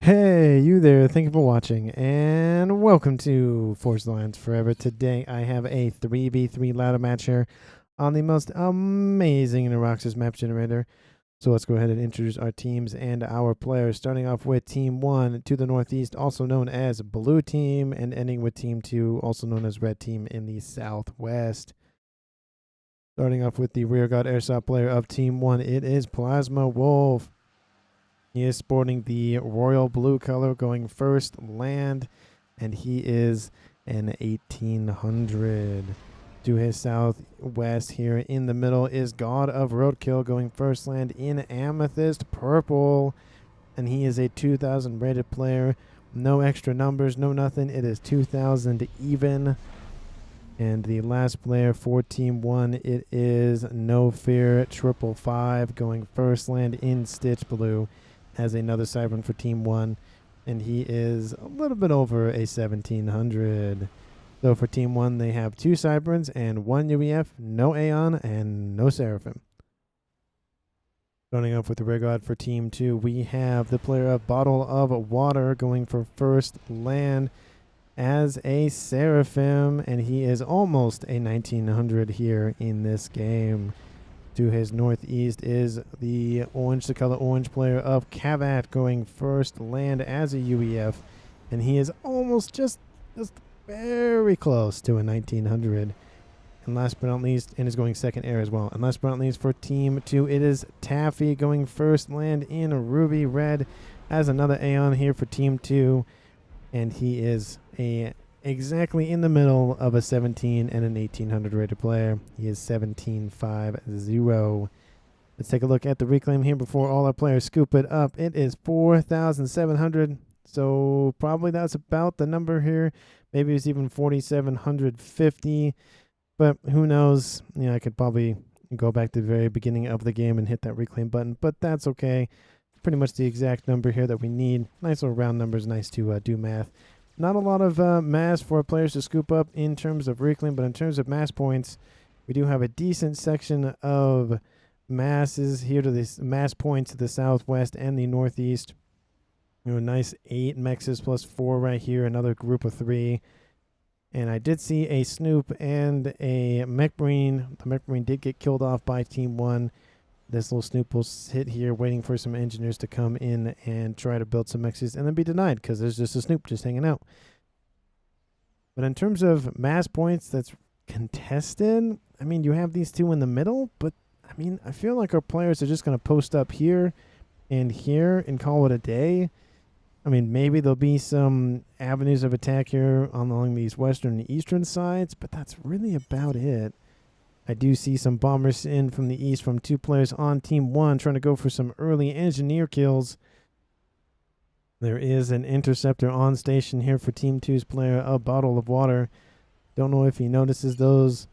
Hey, you there. Thank you for watching, and welcome to Force Alliance Forever. Today, I have a 3v3 ladder match here on the most amazing Neuroxys map generator. So let's go ahead and introduce our teams and our players, starting off with Team 1 to the northeast, also known as Blue Team, and ending with Team 2, also known as Red Team, in the southwest. Starting off with the rearguard airsoft player of Team 1, it is Plasma Wolf. He is sporting the royal blue color, going first land, and he is an 1800. To his southwest here in the middle is God of Roadkill, going first land in amethyst purple, and he is a 2000 rated player. No extra numbers, no nothing. It is 2000 even. And the last player for Team 1, it is No Fear 555, going first land in stitch blue, has another Cybern for Team 1, and he is a little bit over a 1700. So for Team 1, they have 2 Cyberns and 1 UEF, no Aeon, and no Seraphim. Starting off with the rearguard for Team 2, we have the player of Bottle of Water going for first land as a Seraphim, and he is almost a 1900 here in this game. To his northeast is the color orange player of Cavat, going first land as a UEF, and he is almost just very close to a 1900. And last but not least, and is going second air as well. And last but not least for Team 2, it is Taffy, going first land in ruby red, as another Aeon here for Team 2, and he is exactly in the middle of a 17 and an 1800 rated player. He is 1750. Let's take a look at the reclaim here before all our players scoop it up. It is 4,700. So probably that's about the number here. Maybe it's even 4,750. But who knows? You know, I could probably go back to the very beginning of the game and hit that reclaim button. But that's okay. Pretty much the exact number here that we need. Nice little round numbers. Nice to do math. Not a lot of mass for players to scoop up in terms of reclaim, but in terms of mass points, we do have a decent section of masses here to this mass points to the southwest and the northeast. You know, nice 8 mexes plus 4 right here, another group of 3. And I did see a Snoop and a Mech Marine. The Mech Marine did get killed off by Team 1. This little Snoop will sit here waiting for some engineers to come in and try to build some mexes and then be denied because there's just a Snoop just hanging out. But in terms of mass points that's contested, I mean, you have these 2 in the middle, but I mean, I feel like our players are just going to post up here and call it a day. I mean, maybe there'll be some avenues of attack here along these western and eastern sides, but that's really about it. I do see some bombers in from the east from 2 players on Team 1 trying to go for some early engineer kills. There is an interceptor on station here for Team 2's player, a Bottle of Water. Don't know if he notices those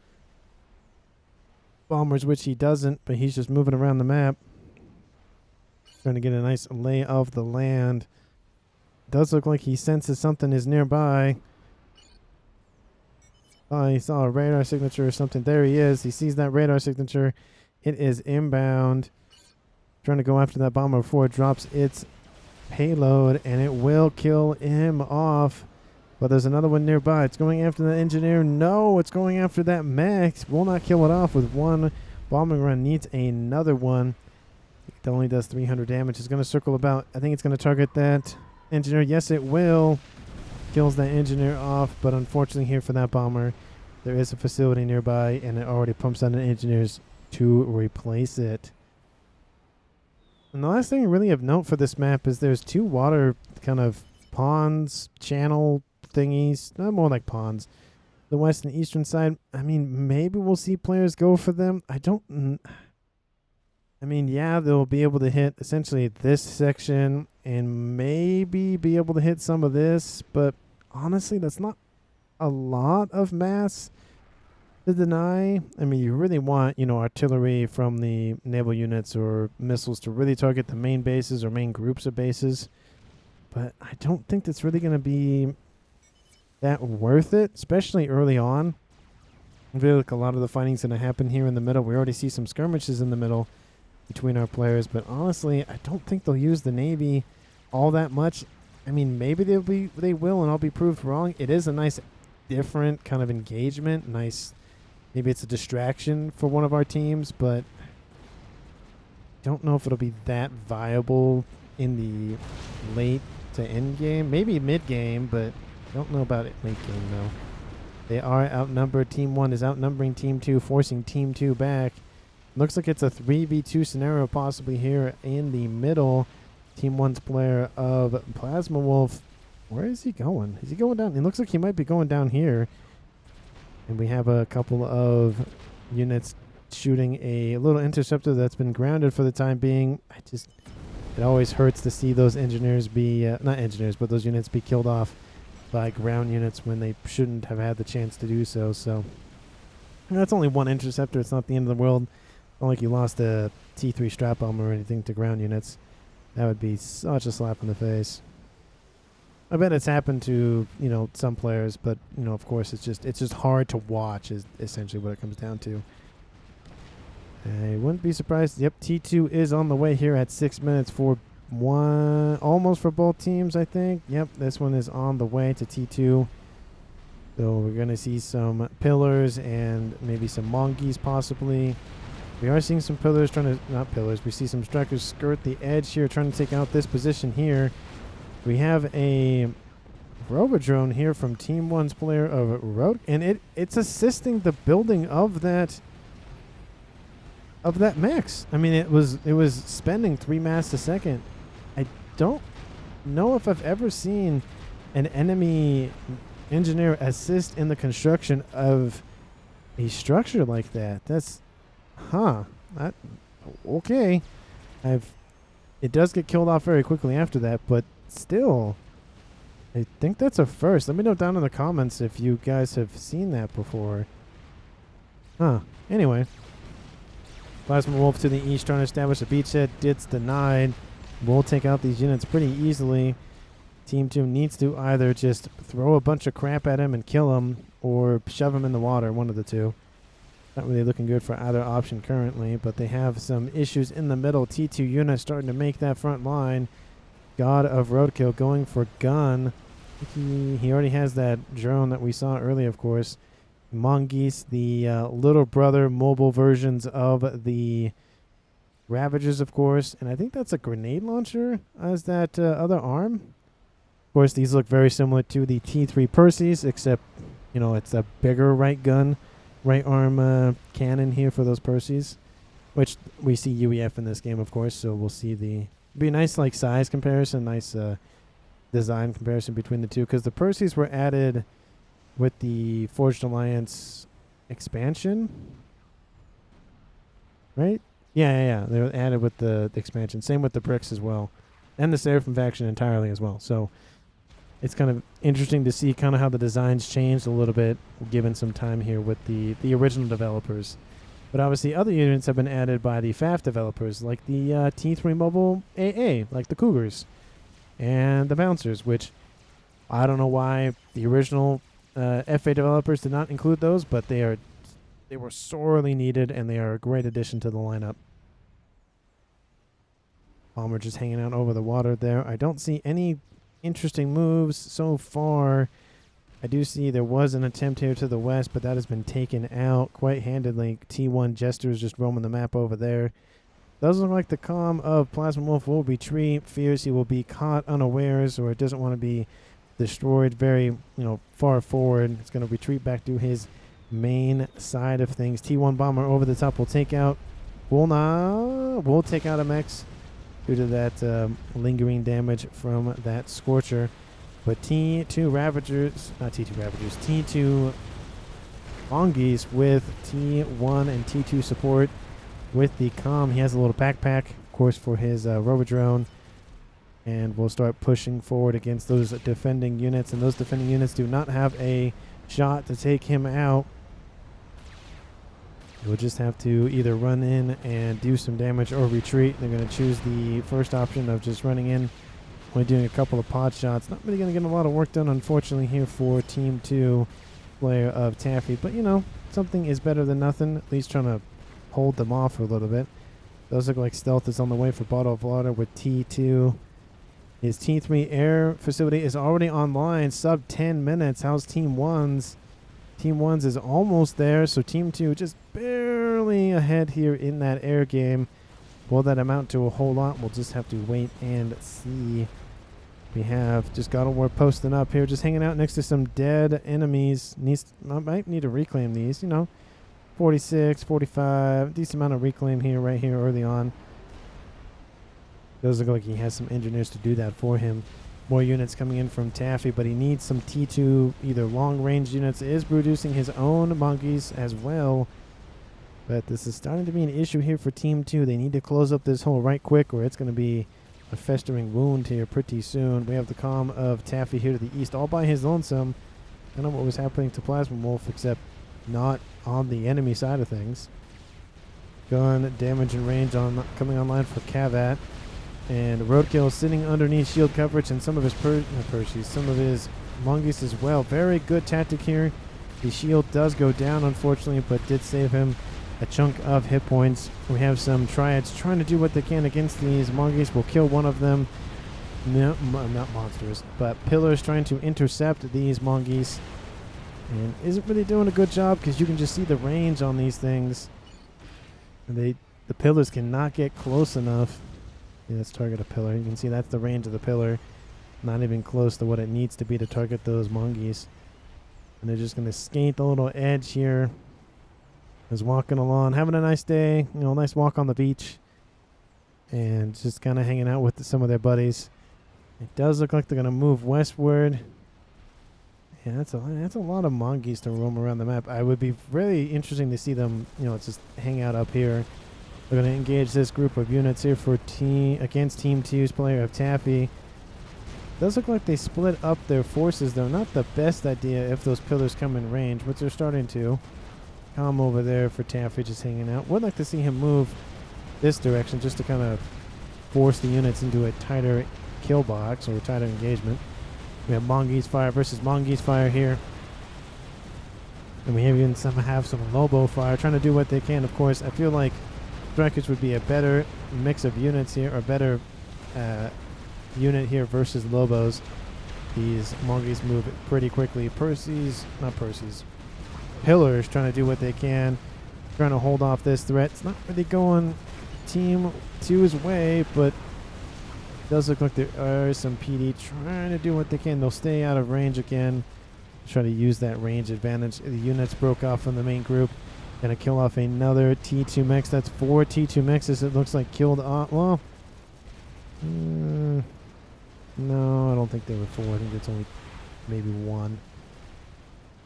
bombers, which he doesn't, but he's just moving around the map. Trying to get a nice lay of the land. Does look like he senses something is nearby. He saw a radar signature or something. There he is. He sees that radar signature. It is inbound. Trying to go after that bomber before it drops its payload, and it will kill him off. But there's another one nearby. It's going after the engineer. No, it's going after that mech. Will not kill it off with 1 bombing run. Needs another one. It only does 300 damage. It's going to circle about. I think it's going to target that engineer. Yes, it will. Kills that engineer off, but unfortunately here for that bomber, there is a facility nearby, and it already pumps out the engineers to replace it. And the last thing really of note for this map is there's 2 water kind of ponds, channel thingies, not more like ponds. The west and eastern side, I mean, maybe we'll see players go for them. I mean, yeah, they'll be able to hit essentially this section and maybe be able to hit some of this, but honestly, that's not a lot of mass to deny. I mean, you really want, you know, artillery from the naval units or missiles to really target the main bases or main groups of bases, but I don't think that's really going to be that worth it, especially early on. I feel like a lot of the fighting's going to happen here in the middle. We already see some skirmishes in the middle between our players, but honestly, I don't think they'll use the Navy all that much I mean, maybe they will, and I'll be proved wrong. It is a nice, different kind of engagement. Nice, maybe it's a distraction for one of our teams, but don't know if it'll be that viable in the late to end game. Maybe mid game, but don't know about it late game though. They are outnumbered. Team 1 is outnumbering Team 2, forcing Team 2 back. Looks like it's a 3v2 scenario possibly here in the middle. Team 1's player of Plasma Wolf. Where is he going? Is he going down? It looks like he might be going down here. And we have a couple of units shooting a little interceptor that's been grounded for the time being. It always hurts to see those engineers be, not engineers, but those units be killed off by ground units when they shouldn't have had the chance to do so. So that's only one interceptor. It's not the end of the world. Not like you lost a T3 strap bomb or anything to ground units. That would be such a slap in the face. I bet it's happened to, some players, but, of course, it's just hard to watch is essentially what it comes down to. I wouldn't be surprised. Yep, T2 is on the way here at 6 minutes for one, almost for both teams, I think. Yep, this one is on the way to T2. So we're going to see some pillars and maybe some monkeys possibly. We are seeing some pillars not pillars, we see some strikers skirt the edge here trying to take out this position here. We have a rover drone here from Team 1's player of Road, and it's assisting the building of that mechs. I mean, it was spending 3 mass a second. I don't know if I've ever seen an enemy engineer assist in the construction of a structure like that. That's okay. It does get killed off very quickly after that, but still, I think that's a first. Let me know down in the comments if you guys have seen that before. Anyway. Plasma Wolf to the east trying to establish a beachhead. It's denied. We'll take out these units pretty easily. Team 2 needs to either just throw a bunch of crap at him and kill him or shove him in the water, one of the two. Not really looking good for either option currently, but they have some issues in the middle. T2 unit starting to make that front line. God of Roadkill going for gun. He already has that drone that we saw earlier, of course. Mongoose, the little brother mobile versions of the Ravagers, of course. And I think that's a grenade launcher as that other arm. Of course, these look very similar to the T3 Perseus, except, it's a bigger right arm cannon here for those Perseus, which we see UEF in this game, of course. So we'll see be a nice size comparison, nice design comparison between the two, because the Perseus were added with the Forged Alliance expansion, right? Yeah. They were added with the expansion. Same with the bricks as well, and the Seraphim faction entirely as well. So it's kind of interesting to see kind of how the designs changed a little bit, given some time here with the original developers. But obviously, other units have been added by the FAF developers, like the T3 Mobile AA, like the Cougars, and the Bouncers, which I don't know why the original FA developers did not include those, but they were sorely needed, and they are a great addition to the lineup. Bomber just hanging out over the water there. I don't see any interesting moves so far. I do see there was an attempt here to the west, but that has been taken out quite handedly. T1 Jester's just roaming the map over there. Doesn't look like the comm of Plasma Wolf will retreat. Fears he will be caught unawares, or it doesn't want to be destroyed very, far forward. It's going to retreat back to his main side of things. T1 Bomber over the top will take out. We'll take out a Mechs due to that lingering damage from that Scorcher. But T2 Ravagers, not T2 Ravagers, T2 Mongoose with T1 and T2 support with the comm. He has a little backpack, of course, for his rover drone. And we'll start pushing forward against those defending units. And those defending units do not have a shot to take him out. We'll just have to either run in and do some damage or retreat. They're going to choose the first option of just running in, only doing a couple of pod shots. Not really going to get a lot of work done, unfortunately, here for Team 2 player of Taffy. But, something is better than nothing. At least trying to hold them off for a little bit. Those look like stealth is on the way for Bottle of Water with T2. His T3 air facility is already online, sub 10 minutes. How's Team 1's? Team 1's is almost there, so Team 2 just barely ahead here in that air game. Will that amount to a whole lot? We'll just have to wait and see. We have just God of War posting up here, just hanging out next to some dead enemies. I might need to reclaim these, you know. 46, 45, decent amount of reclaim here, right here early on. Does look like he has some engineers to do that for him. More units coming in from Taffy, but he needs some T2, either long-range units. Is producing his own monkeys as well. But this is starting to be an issue here for Team 2. They need to close up this hole right quick, or it's going to be a festering wound here pretty soon. We have the calm of Taffy here to the east, all by his lonesome. I don't know what was happening to Plasma Wolf, except not on the enemy side of things. Gun damage and range on coming online for Cavat. And Roadkill sitting underneath shield coverage, and some of his some of his mongoose as well. Very good tactic here. The shield does go down, unfortunately, but did save him a chunk of hit points. We have some triads trying to do what they can against these mongoose. We'll kill one of them. No, not monsters, but pillars trying to intercept these mongoose. And isn't really doing a good job because you can just see the range on these things. And the pillars cannot get close enough. Yeah, let's target a pillar. You can see that's the range of the pillar. Not even close to what it needs to be to target those mongoose. And they're just going to skate the little edge here. Just walking along, having a nice day. You know, nice walk on the beach. And just kind of hanging out with some of their buddies. It does look like they're going to move westward. Yeah, that's a lot of mongoose to roam around the map. I would be really interesting to see them, you know, just hang out up here. We're going to engage this group of units here for against Team 2's player of Taffy. Does look like they split up their forces, though. Not the best idea if those pillars come in range, but they're starting to. Calm over there for Taffy, just hanging out. Would like to see him move this direction just to kind of force the units into a tighter kill box or a tighter engagement. We have Mongoose Fire versus Mongoose Fire here. And we have some Lobo Fire, trying to do what they can, of course. I feel like Strikers would be a better mix of units here, or better unit here versus Lobos. These mongoose move pretty quickly. Pillars trying to do what they can, trying to hold off this threat. It's not really going Team 2's way, but it does look like there are some PD trying to do what they can. They'll stay out of range again, try to use that range advantage. The units broke off from the main group. Gonna kill off another T2 Mechs. That's 4 T2 Mechs, it looks like, killed off. Well, no, I don't think there were 4. I think it's only maybe 1.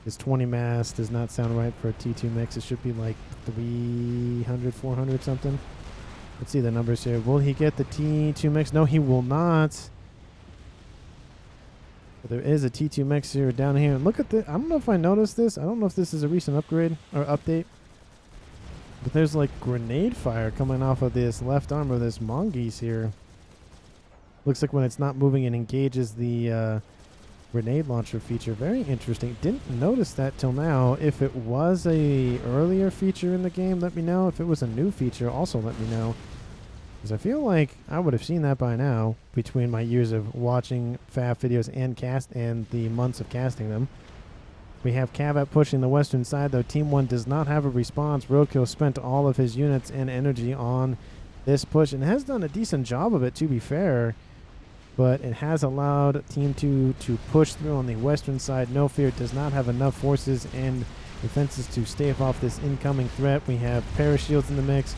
This 20 mass does not sound right for a T2 Mechs. It should be like 300, 400 something. Let's see the numbers here. Will he get the T2 Mechs? No, he will not. But there is a T2 Mechs here down here. And look at this. I don't know if I noticed this. I don't know if this is a recent upgrade or update. But there's like grenade fire coming off of this left arm of this mongoose here. Looks like when it's not moving, it engages the grenade launcher feature. Very interesting. Didn't notice that till now. If it was a earlier feature in the game, let me know. If it was a new feature, also let me know. Because I feel like I would have seen that by now between my years of watching FAF videos and the months of casting them. We have Cavat pushing the western side, though Team 1 does not have a response. Roadkill spent all of his units and energy on this push and has done a decent job of it, to be fair. But it has allowed Team 2 to push through on the western side. No Fear does not have enough forces and defenses to stave off this incoming threat. We have parashields in the mix.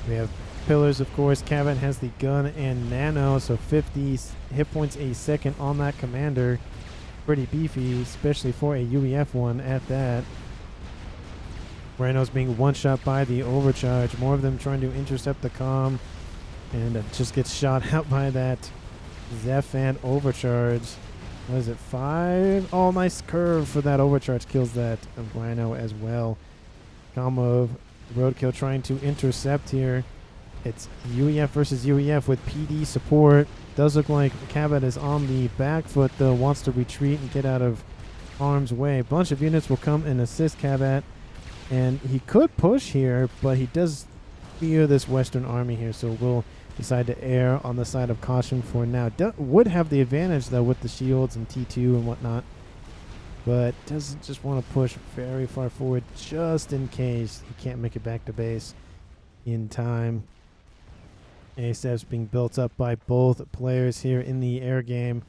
We have pillars, of course. Cavat has the gun and nano, so 50 hit points a second on that commander. Pretty beefy, especially for a UEF one at that. Rhino's being one-shot by the overcharge. More of them trying to intercept the comm. And it just gets shot out by that Zeph and overcharge. What is it, 5? Oh, nice curve for that overcharge. Kills that Rhino as well. Combo of Roadkill trying to intercept here. It's UEF versus UEF with PD support. Does look like Cavat is on the back foot, though. Wants to retreat and get out of harm's way. A bunch of units will come and assist Cavat. And he could push here, but he does fear this western army here, so we'll decide to err on the side of caution for now. Would have the advantage, though, with the shields and T2 and whatnot. But doesn't just want to push very far forward just in case he can't make it back to base in time. ASAP's being built up by both players here in the air game.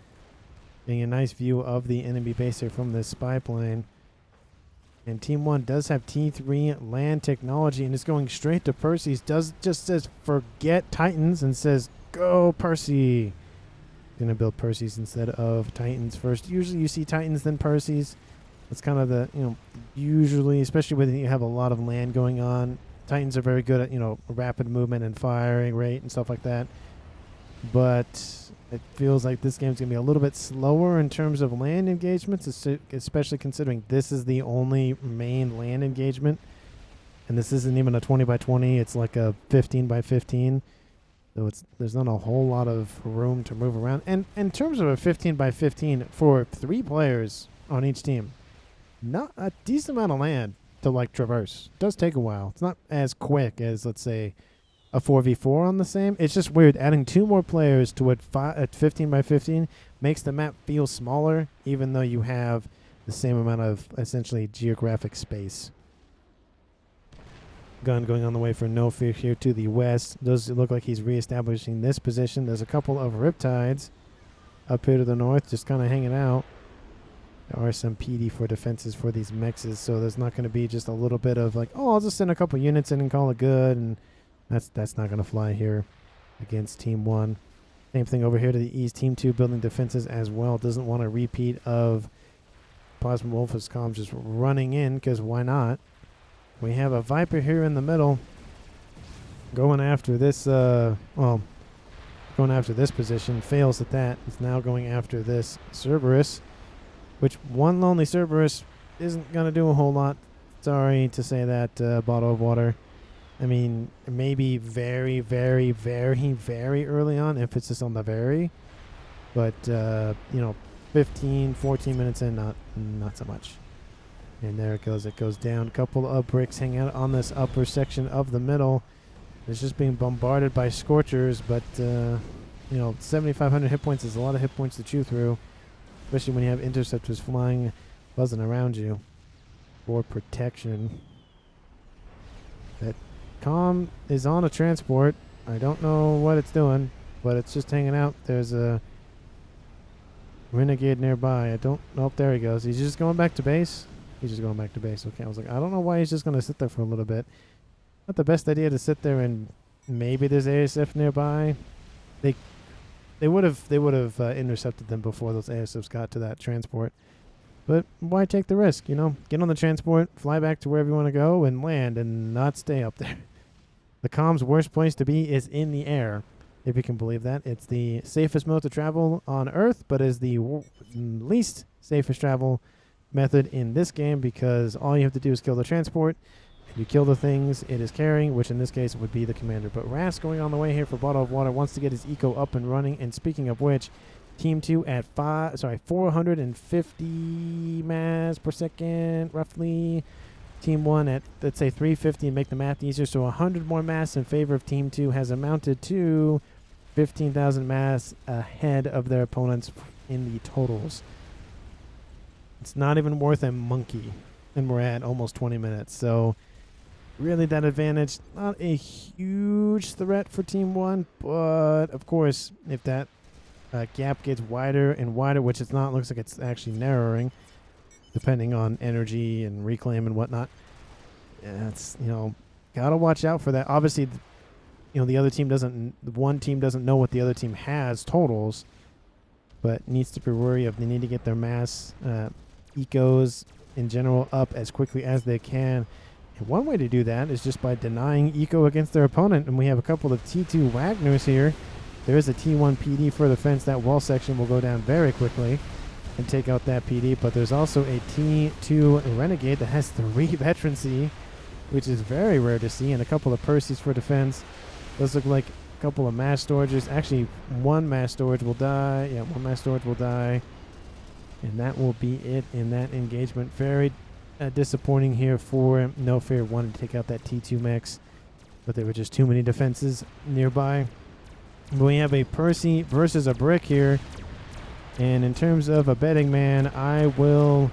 Getting a nice view of the enemy base here from this spy plane. And Team 1 does have T3 land technology and is going straight to Percy's. Just says forget Titans and says go Percy. Gonna build Percy's instead of Titans first. Usually you see Titans then Percy's. That's kind of the, usually, especially when you have a lot of land going on. Titans are very good at, rapid movement and firing rate and stuff like that. But it feels like this game's going to be a little bit slower in terms of land engagements, especially considering this is the only main land engagement. And this isn't even a 20 by 20. It's like a 15 by 15. So there's not a whole lot of room to move around. And in terms of a 15 by 15 for 3 players on each team, not a decent amount of land to traverse. It does take a while. It's not as quick as, let's say, a 4v4 on the same. It's just weird. Adding 2 more players to a 15 by 15 makes the map feel smaller, even though you have the same amount of essentially geographic space. Gun going on the way for No Fear here to the west. Does look like he's reestablishing this position. There's a couple of Riptides up here to the north, just kind of hanging out. There are some PD for defenses for these mexes, so there's not going to be just a little bit of I'll just send a couple units in and call it good, and that's not going to fly here against Team 1. Same thing over here to the east. Team 2 building defenses as well. Doesn't want a repeat of Plasma Wolf's Calm just running in, because why not? We have a Viper here in the middle going after this, going after this position. Fails at that. He's now going after this Cerberus, which one lonely Cerberus isn't going to do a whole lot. Sorry to say that, Bottle of Water. I mean, maybe very, very, very, very early on, emphasis on the very. But, 15, 14 minutes in, not so much. And there it goes. It goes down. A couple of bricks hang out on this upper section of the middle. It's just being bombarded by Scorchers, but, 7,500 hit points is a lot of hit points to chew through, especially when you have interceptors buzzing around you for protection. That Calm is on a transport. I don't know what it's doing, but it's just hanging out. There's a Renegade nearby. I don't know. There he goes. He's just going back to base. He's just going back to base. Okay, I was like, I don't know why he's just going to sit there for a little bit. Not the best idea to sit there, and maybe there's ASF nearby. They would have intercepted them before those ASFs got to that transport. But why take the risk, Get on the transport, fly back to wherever you want to go, and land, and not stay up there. The Calm's worst place to be is in the air, if you can believe that. It's the safest mode to travel on Earth, but is the least safest travel method in this game, because all you have to do is kill the transport. If you kill the things it is carrying, which in this case would be the commander. But Ras going on the way here for Bottle of Water, wants to get his eco up and running. And speaking of which, Team 2 at 450 mass per second, roughly. Team 1 at, let's say, 350, and make the math easier. So 100 more mass in favor of Team 2 has amounted to 15,000 mass ahead of their opponents in the totals. It's not even worth a monkey, and we're at almost 20 minutes. So really that advantage, not a huge threat for Team 1, but of course, if that gap gets wider and wider, which it's not, looks like it's actually narrowing, depending on energy and reclaim and whatnot. Yeah, it's, gotta watch out for that. Obviously, the other team one team doesn't know what the other team has totals, but needs to be wary of. They need to get their mass ecos in general up as quickly as they can. And one way to do that is just by denying eco against their opponent. And we have a couple of T2 Wagners here. There is a T1 PD for the fence. That wall section will go down very quickly and take out that PD. But there's also a T2 Renegade that has 3 veterancy, which is very rare to see, and a couple of Percys for defense. Those look like a couple of mass storages. Actually, one mass storage will die. Yeah, one mass storage will die. And that will be it in that engagement. Very disappointing here for No Fear. Wanted to take out that T2 Mechs, but there were just too many defenses nearby. We have a Percy versus a brick here. And in terms of a betting man, I will...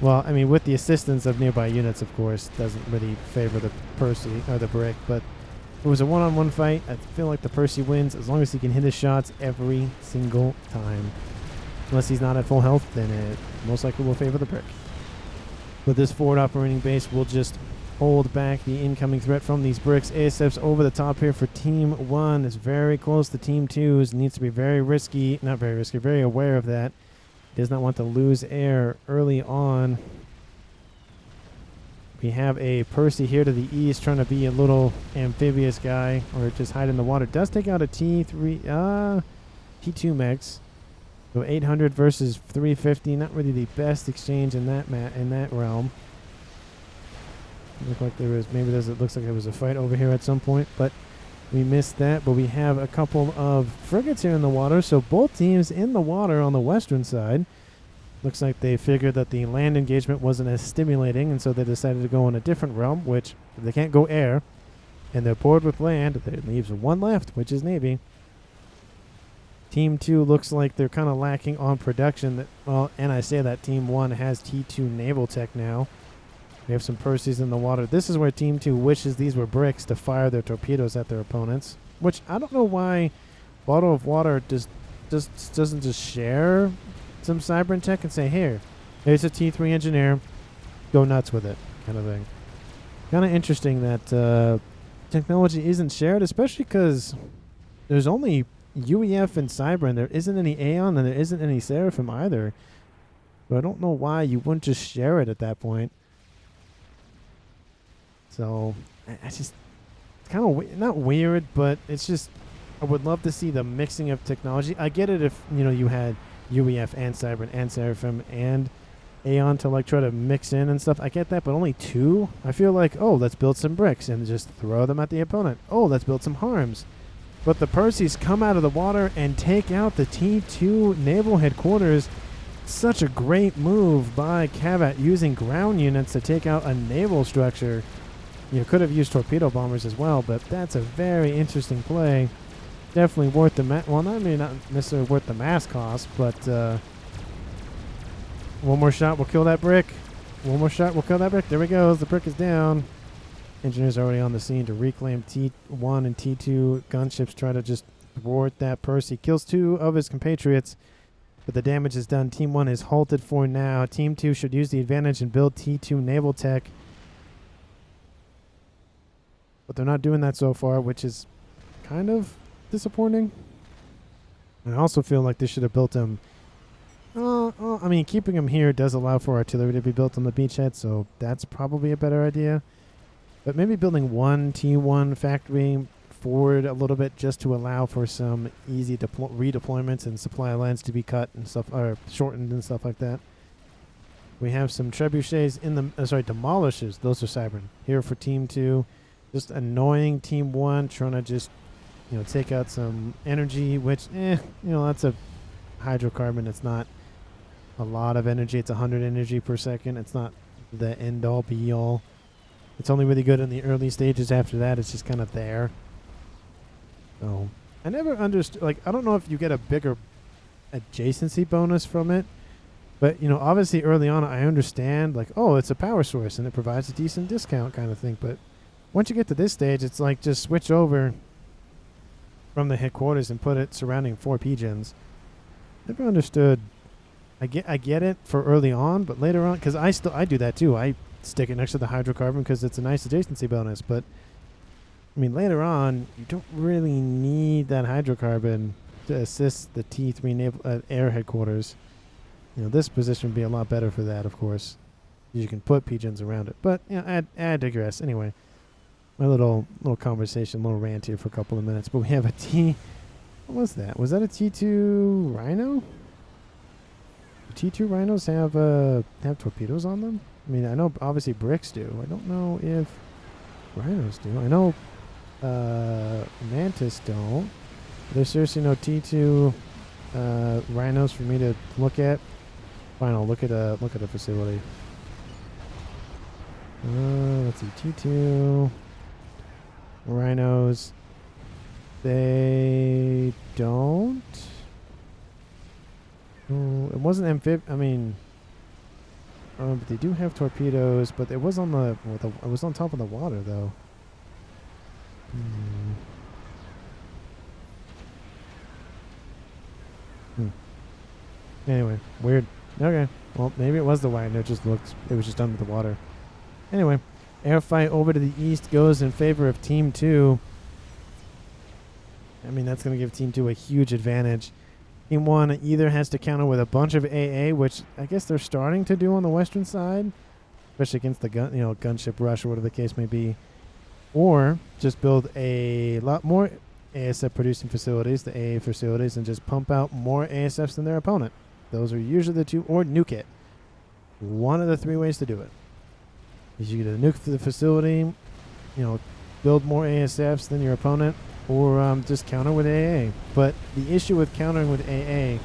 Well, I mean, with the assistance of nearby units, of course, doesn't really favor the Percy or the brick. But if it was a one-on-one fight, I feel like the Percy wins as long as he can hit his shots every single time. Unless he's not at full health, then it most likely will favor the brick. But this forward operating base will just hold back the incoming threat from these bricks. ASF's over the top here for Team 1. It's very close to Team 2's. Needs to be very risky. Not very risky. Very aware of that. Does not want to lose air early on. We have a Percy here to the east trying to be a little amphibious guy or just hide in the water. Does take out a T2 Mechs. So 800 versus 350. Not really the best exchange in that realm. Look like there was it looks like there was a fight over here at some point, but we missed that. But we have a couple of frigates here in the water, so both teams in the water on the western side. Looks like they figured that the land engagement wasn't as stimulating, and so they decided to go in a different realm, which if they can't go air and they're bored with land, that leaves one left, which is Navy. Team 2 looks like they're kind of lacking on production. And I say that Team 1 has T2 naval tech now. We have some Percys in the water. This is where Team 2 wishes these were bricks to fire their torpedoes at their opponents. Which, I don't know why Bottle of Water doesn't just share some Cybern tech and say, here, here's a T3 engineer. Go nuts with it, kind of thing. Kind of interesting that technology isn't shared, especially because there's only UEF and Cybern. There isn't any Aeon and there isn't any Seraphim either. But I don't know why you wouldn't just share it at that point. So, I just, it's kind of not weird, but it's just, I would love to see the mixing of technology. I get it if, you had UEF and Cybern and Seraphim and Aeon to, like, try to mix in and stuff. I get that, but only 2? I feel like, oh, let's build some bricks and just throw them at the opponent. Oh, let's build some harms. But the Percys come out of the water and take out the T2 naval headquarters. Such a great move by Cavat using ground units to take out a naval structure. You could have used torpedo bombers as well, but that's a very interesting play. Definitely worth the well, not necessarily worth the mass cost, but one more shot will kill that brick. One more shot will kill that brick. There we go. The brick is down. Engineers are already on the scene to reclaim T1 and T2 gunships. Try to just thwart that Percy. Kills 2 of his compatriots, but the damage is done. Team 1 is halted for now. Team 2 should use the advantage and build T2 naval tech. But they're not doing that so far, which is kind of disappointing. I also feel like they should have built him. I mean, keeping him here does allow for artillery to be built on the beachhead, so that's probably a better idea. But maybe building one T1 factory forward a little bit just to allow for some easy redeployments and supply lines to be cut and stuff, or shortened and stuff like that. We have some trebuchets in the, demolishes. Those are Cybern here for Team 2. Just annoying Team 1, trying to just, take out some energy, which, that's a hydrocarbon. It's not a lot of energy. It's 100 energy per second. It's not the end-all, be-all. It's only really good in the early stages. After that, it's just kind of there. So, I never understood, I don't know if you get a bigger adjacency bonus from it. But, obviously early on, I understand, it's a power source and it provides a decent discount kind of thing. But once you get to this stage, it's like just switch over from the headquarters and put it surrounding 4 PGens. Never understood. I get it for early on, but later on, because I do that too. I stick it next to the hydrocarbon because it's a nice adjacency bonus. But I mean, later on, you don't really need that hydrocarbon to assist the T3 naval air headquarters. This position would be a lot better for that, of course. You can put PGens around it, but I digress. Anyway. My little conversation, little rant here for a couple of minutes. But we have a what was that? Was that a T2 Rhino? Do T2 Rhinos have torpedoes on them? I mean, I know obviously bricks do. I don't know if Rhinos do. I know Mantis don't. There's seriously no T2 Rhinos for me to look at. Fine, I'll look at a facility. Let's see, T2 Rhinos. They don't. Oh, it wasn't amphib. I mean, but they do have torpedoes, but it was on it was on top of the water though. Anyway, weird. Okay, well maybe it was the Wagner. It was just under the water. Anyway, air fight over to the east goes in favor of Team 2. I mean, that's going to give Team 2 a huge advantage. Team 1 either has to counter with a bunch of AA, which I guess they're starting to do on the western side, especially against the gunship rush or whatever the case may be, or just build a lot more ASF producing facilities, the AA facilities, and just pump out more ASFs than their opponent. Those are usually the two, or nuke it. One of the three ways to do it. Is you get a nuke to the facility, build more ASFs than your opponent, or just counter with AA. But the issue with countering with AA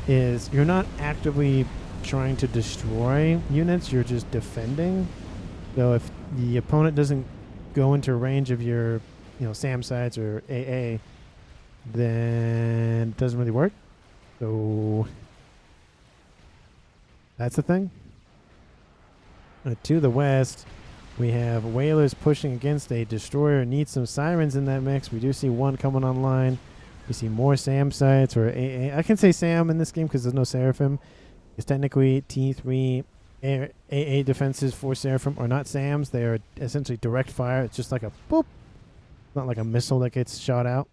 is you're not actively trying to destroy units, you're just defending. So if the opponent doesn't go into range of your SAM sites or AA, then it doesn't really work. So that's the thing. To the west, we have whalers pushing against a destroyer. Need some sirens in that mix. We do see one coming online. We see more SAM sites or AA. I can say SAM in this game because there's no Seraphim. It's technically T3 AA defenses for Seraphim are not SAMs. They are essentially direct fire. It's just like a boop. Not like a missile that gets shot out.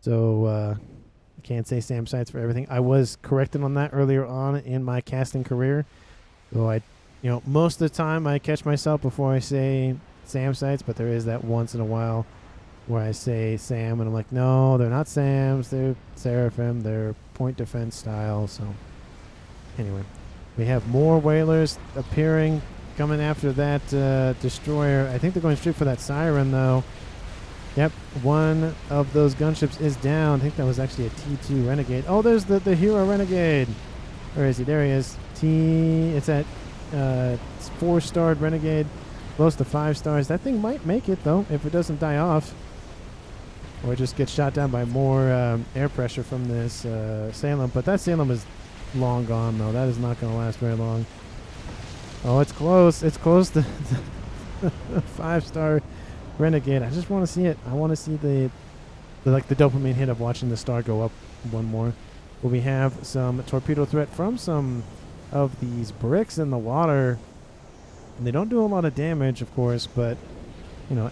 So I can't say SAM sites for everything. I was corrected on that earlier on in my casting career. So most of the time I catch myself before I say SAM sites, but there is that once in a while where I say SAM and I'm like, no, they're not SAMs, they're Seraphim, they're point defense style. So anyway, we have more whalers appearing, coming after that destroyer. I think they're going straight for that siren though. Yep, one of those gunships is down. I think that was actually a T2 Renegade. Oh, there's the hero Renegade. Where is he? There he is. It's at 4-starred Renegade, close to 5 stars. That thing might make it though if it doesn't die off, or just get shot down by more air pressure from this Salem. But that Salem is long gone though. That is not going to last very long. Oh, it's close. It's close to 5-star Renegade. I just want to see it. I want to see the dopamine hit of watching the star go up one more. But we have some torpedo threat from some of these bricks in the water, and they don't do a lot of damage, of course, but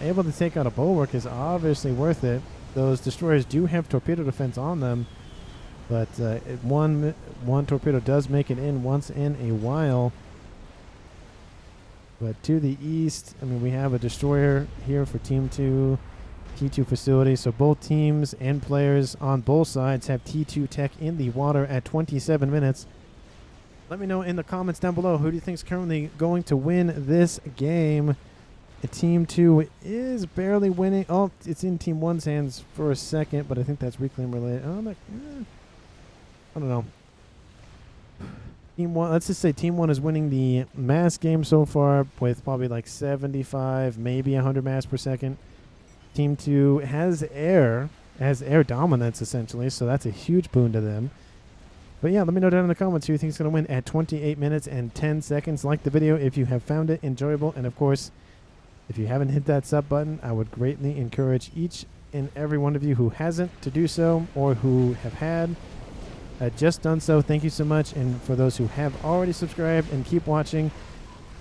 able to take out a bulwark is obviously worth it. Those destroyers do have torpedo defense on them, but one torpedo does make it in once in a while. But to the east, I mean, we have a destroyer here for Team 2, T2 facility. So both teams and players on both sides have T2 tech in the water at 27 minutes. Let me know in the comments down below, who do you think is currently going to win this game? Team 2 is barely winning. Oh, it's in Team 1's hands for a second, but I think that's reclaim related. I don't know. Team 1, let's just say Team 1 is winning the mass game so far with probably like 75, maybe 100 mass per second. Team 2 has air dominance essentially, so that's a huge boon to them. But yeah, let me know down in the comments who you think is going to win at 28 minutes and 10 seconds. Like the video if you have found it enjoyable, and of course, if you haven't hit that sub button, I would greatly encourage each and every one of you who hasn't to do so, or who have had just done so. Thank you so much, and for those who have already subscribed and keep watching,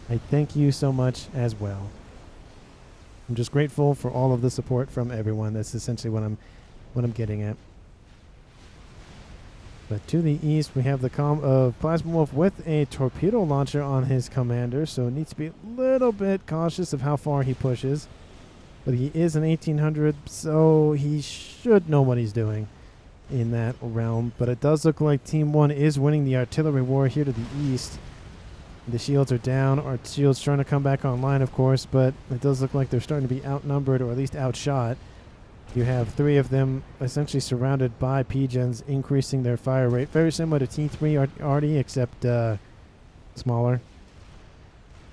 I thank you so much as well. I'm just grateful for all of the support from everyone. That's essentially what I'm getting at. But to the east, we have the comm of Plasma Wolf with a torpedo launcher on his commander, so needs to be a little bit cautious of how far he pushes. But he is an 1800, so he should know what he's doing in that realm. But it does look like Team 1 is winning the artillery war here to the east. The shields are down. Our shields trying to come back online, of course, but it does look like they're starting to be outnumbered, or at least outshot. You have 3 of them essentially surrounded by P-Gens, increasing their fire rate. Very similar to T3 already, except smaller.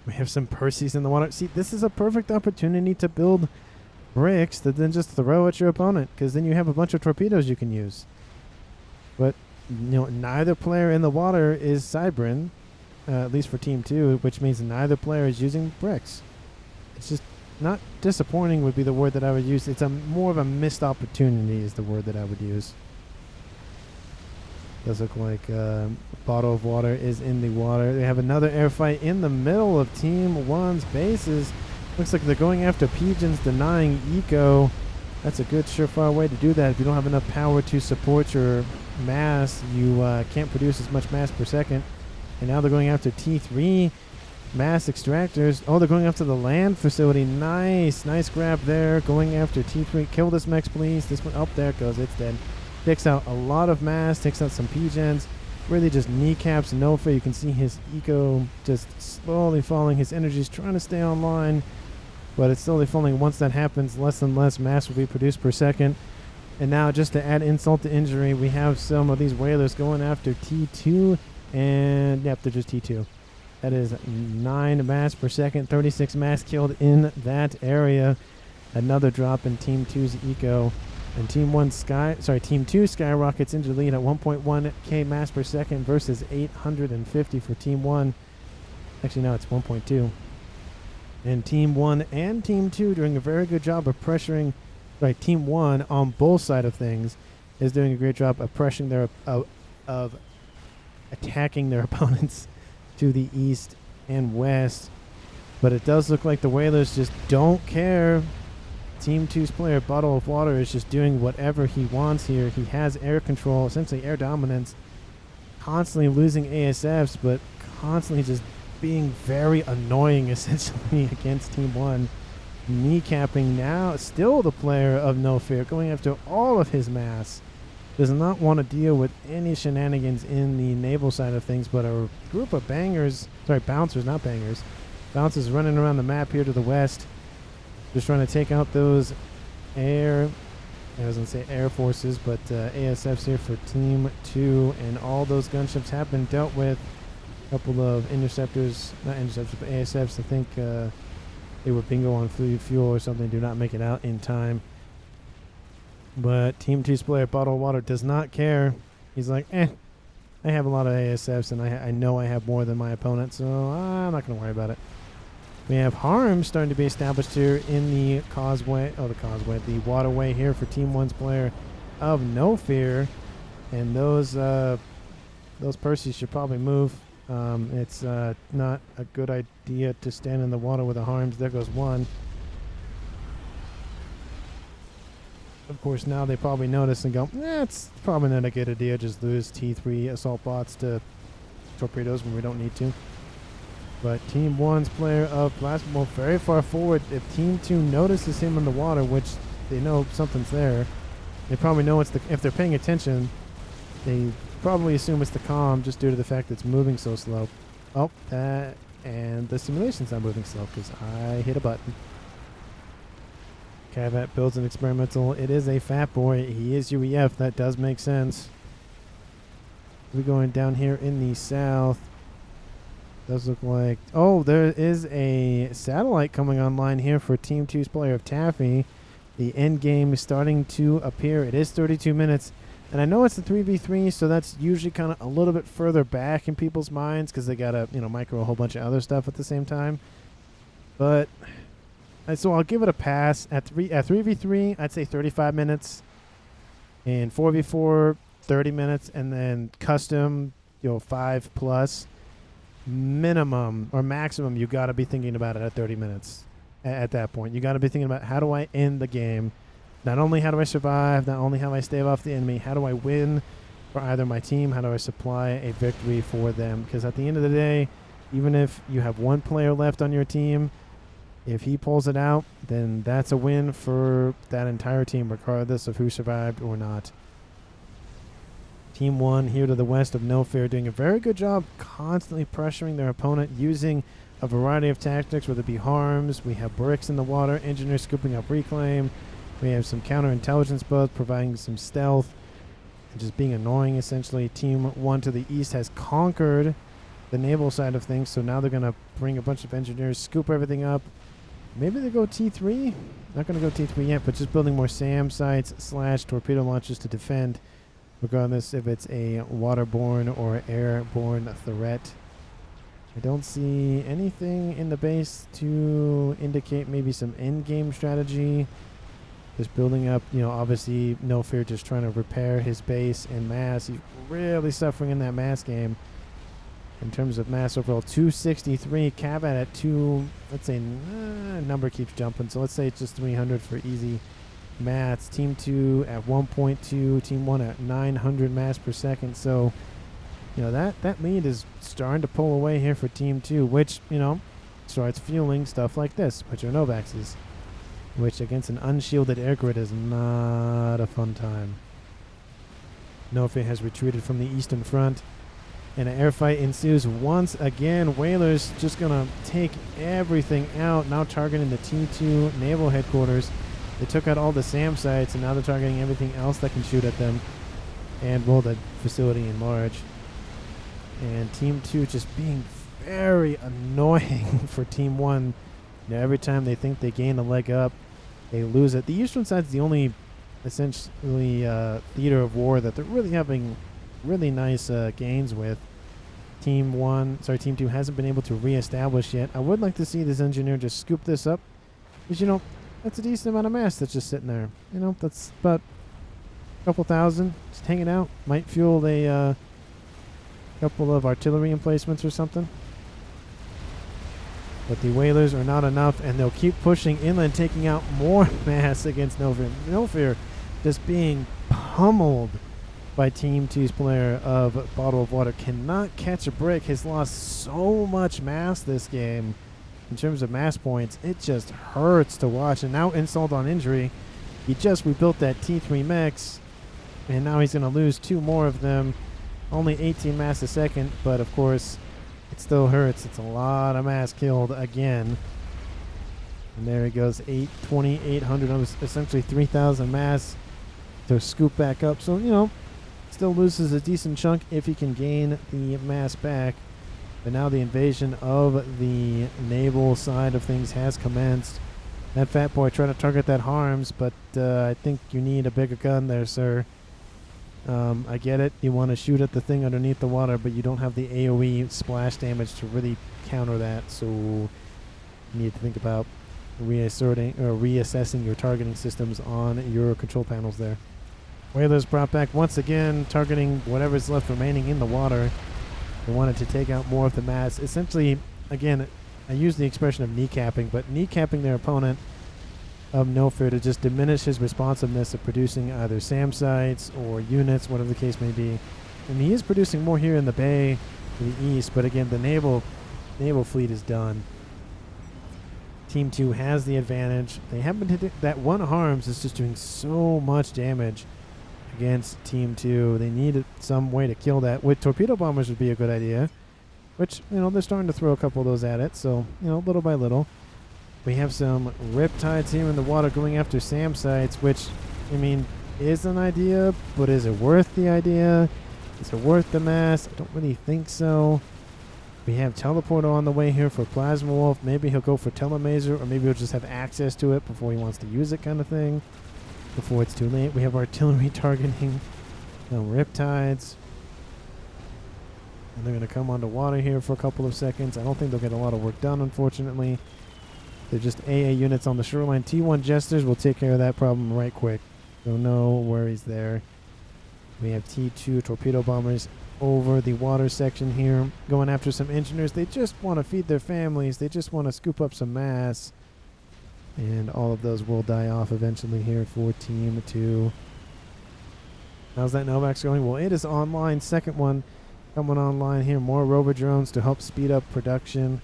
We have some Perseus in the water. See, this is a perfect opportunity to build bricks that then just throw at your opponent, because then you have a bunch of torpedoes you can use. But neither player in the water is Cybrin, at least for Team 2, which means neither player is using bricks. It's just not disappointing would be the word that I would use. It's more of a missed opportunity is the word that I would use. Does look like a bottle of water is in the water. They have another air fight in the middle of Team 1's bases. Looks like they're going after pigeons, denying eco. That's a good surefire way to do that. If you don't have enough power to support your mass, you can't produce as much mass per second. And now they're going after T3 mass extractors. Oh, they're going after the land facility. Nice grab there. Going after T3. Kill this mechs, please. This one, oh, there it goes. It's dead. Takes out a lot of mass. Takes out some pigeons. Really just kneecaps Nofa. You can see his eco just slowly falling. His energy's trying to stay online, but it's slowly falling. Once that happens, less and less mass will be produced per second. And now, just to add insult to injury, we have some of these whalers going after T2. And, yep, they're just T2. That is 9 mass per second. 36 mass killed in that area. Another drop in Team 2's eco. And Team 2 skyrockets into the lead at 1.1k mass per second versus 850 for Team 1. Actually, no, it's 1.2. And Team 1 and Team 2 doing a very good job of pressuring. Right, Team 1 on both sides of things is doing a great job of pressuring of attacking their opponents to the east and west. But it does look like the whalers just don't care. Team 2's player, Bottle of Water, is just doing whatever he wants here. He has air control, essentially air dominance, constantly losing ASFs, but constantly just being very annoying, essentially, against Team 1. Kneecapping now, still the player of No Fear, going after all of his mass. Does not want to deal with any shenanigans in the naval side of things, but a group of bouncers, not bangers. Bouncers running around the map here to the west. Just trying to take out those air forces, but ASFs here for Team 2, and all those gunships have been dealt with. A couple of not interceptors, but ASFs, I think they were bingo on fuel or something, do not make it out in time. But Team 2's player, Bottle of Water, does not care. He's like, I have a lot of ASFs, and I know I have more than my opponent, so I'm not going to worry about it. We have harm starting to be established here in the the waterway here for Team 1's player of No Fear. And those Percies should probably move. It's not a good idea to stand in the water with the harms. There goes one. Of course, now they probably notice and go, it's probably not a good idea. Just lose T3 assault bots to torpedoes when we don't need to. But Team 1's player of Plasma very far forward. If Team 2 notices him in the water, which they know something's there, they probably know if they're paying attention, they probably assume it's the comm just due to the fact that it's moving so slow. Oh, and the simulation's not moving slow because I hit a button. Cavat builds an experimental. It is a fat boy. He is UEF. That does make sense. We're going down here in the south. Does look like... Oh, there is a satellite coming online here for Team 2's player of Taffy. The end game is starting to appear. It is 32 minutes. And I know it's the 3v3, so that's usually kind of a little bit further back in people's minds because they got to, micro a whole bunch of other stuff at the same time. But... so I'll give it a pass. At 3v3, I'd say 35 minutes. And 4v4, 30 minutes. And then custom, 5 plus. Minimum or maximum, you got to be thinking about it at 30 minutes. At that point, you got to be thinking about how do I end the game? Not only how do I survive, not only how do I stave off the enemy, how do I win for either my team? How do I supply a victory for them? Because at the end of the day, even if you have one player left on your team, if he pulls it out, then that's a win for that entire team, regardless of who survived or not. Team 1 here to the west of No Fear doing a very good job constantly pressuring their opponent using a variety of tactics, whether it be harms. We have bricks in the water, engineers scooping up reclaim. We have some counterintelligence boats providing some stealth and just being annoying, essentially. Team 1 to the east has conquered the naval side of things, so now they're going to bring a bunch of engineers, scoop everything up, Maybe they go T3. Not going to go T3 yet, but just building more SAM sites / torpedo launchers to defend, regardless if it's a waterborne or airborne threat. I don't see anything in the base to indicate maybe some end-game strategy. Just building up, you know, obviously No Fear just trying to repair his base and mass. He's really suffering in that mass game. In terms of mass overall, 263. Cav at 2, let's say, number keeps jumping. So let's say it's just 300 for easy maths. Team 2 at 1.2. Team 1 at 900 mass per second. So, you know, that lead is starting to pull away here for Team 2, which, you know, starts fueling stuff like this, which are Novaxes, which against an unshielded air grid is not a fun time. Nofe has retreated from the eastern front, and an air fight ensues once again. Whalers just going to take everything out, now targeting the T2 naval headquarters. They took out all the SAM sites, and now they're targeting everything else that can shoot at them, and, well, the facility in large. And Team 2 just being very annoying for Team 1. You know, every time they think they gain a leg up, they lose it. The eastern side's the only, essentially, theater of war that they're really having really nice gains with. Team 2 hasn't been able to reestablish yet. I would like to see this engineer just scoop this up, because, you know, that's a decent amount of mass that's just sitting there. You know, that's about a couple thousand just hanging out. Might fuel a couple of artillery emplacements or something. But the whalers are not enough, and they'll keep pushing inland, taking out more mass against No Fear. No Fear just being pummeled by Team 2's player of Bottle of Water. Cannot catch a break. Has lost so much mass this game in terms of mass points. It just hurts to watch. And now insult on injury. He just rebuilt that T3 mechs, and now he's going to lose 2 more of them. Only 18 mass a second, but of course it still hurts. It's a lot of mass killed again. And there he goes, 2,800, essentially 3,000 mass to scoop back up. So, you know, still loses a decent chunk if he can gain the mass back. But now the invasion of the naval side of things has commenced. That fat boy tried to target that Harms, but I think you need a bigger gun there, sir. I get it. You want to shoot at the thing underneath the water, but you don't have the AoE splash damage to really counter that. So you need to think about reassessing your targeting systems on your control panels there. Whalers brought back once again, targeting whatever's left remaining in the water. They wanted to take out more of the mass. Essentially, again, I use the expression of kneecapping, but kneecapping their opponent of No Fear to just diminish his responsiveness of producing either SAM sites or units, whatever the case may be. And he is producing more here in the bay to the east, but again, the naval fleet is done. Team 2 has the advantage. They haven't hit it. That one Harms is just doing so much damage against Team 2. They needed some way to kill that. With torpedo bombers would be a good idea, which, you know, they're starting to throw a couple of those at it. So, you know, little by little. We have some riptides here in the water going after SAM sites, which, I mean, is an idea, but is it worth the idea? Is it worth the mass? I don't really think so. We have Teleporter on the way here for Plasma Wolf. Maybe he'll go for Telemazer, or maybe he'll just have access to it before he wants to use it, kind of thing, before it's too late. We have artillery targeting riptides. And they're going to come onto water here for a couple of seconds. I don't think they'll get a lot of work done, unfortunately. They're just AA units on the shoreline. T1 Jesters will take care of that problem right quick. So no worries there. We have T2 torpedo bombers over the water section here, going after some engineers. They just want to feed their families. They just want to scoop up some mass. And all of those will die off eventually here for Team 2. How's that Novax going? Well, it is online. Second one coming online here. More rover drones to help speed up production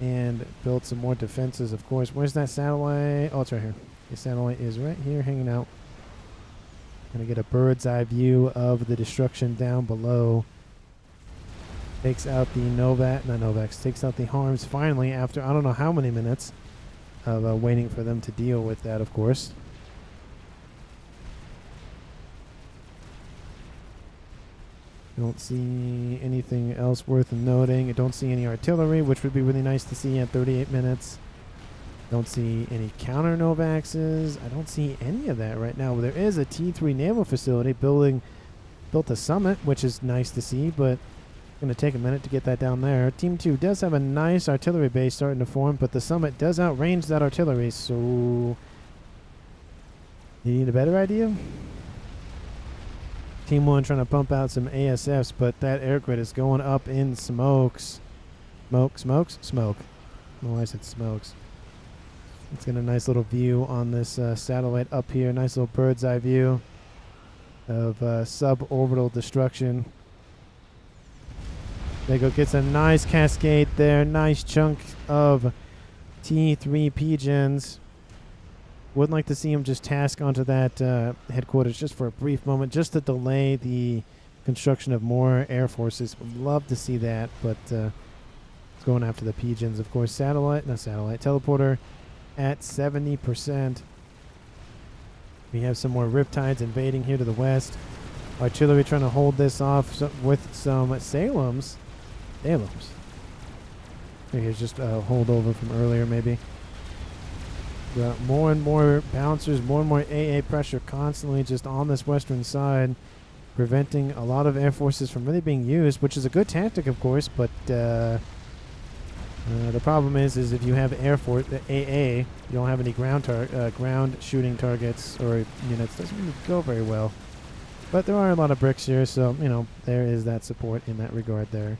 and build some more defenses, of course. Where's that satellite? Oh, it's right here. The satellite is right here hanging out. Gonna get a bird's eye view of the destruction down below. Takes out the takes out the Harms finally after I don't know how many minutes of waiting for them to deal with that, of course. Don't see anything else worth noting. I don't see any artillery, which would be really nice to see at 38 minutes. Don't see any counter Novaxes. I don't see any of that right now. There is a T3 naval facility built a summit, which is nice to see, but going to take a minute to get that down there. Team 2 does have a nice artillery base starting to form, but the summit does outrange that artillery, so you need a better idea? Team 1 trying to pump out some ASFs, but that air grid is going up in smokes. Smoke. Oh, I said smokes. Let's get a nice little view on this satellite up here. Nice little bird's eye view of suborbital destruction. Lego gets a nice cascade there. Nice chunk of T3 pigeons. Would like to see him just task onto that headquarters just for a brief moment, just to delay the construction of more air forces. Would love to see that, but it's going after the pigeons, of course. Teleporter at 70%. We have some more Riptides invading here to the west. Artillery trying to hold this off with some Salems. Here's just a holdover from earlier, maybe. More and more bouncers, more and more AA pressure constantly just on this western side, preventing a lot of air forces from really being used, which is a good tactic, of course, but the problem is if you have air force AA, you don't have any ground shooting targets or units. Doesn't really go very well. But there are a lot of bricks here, so there is that support in that regard there.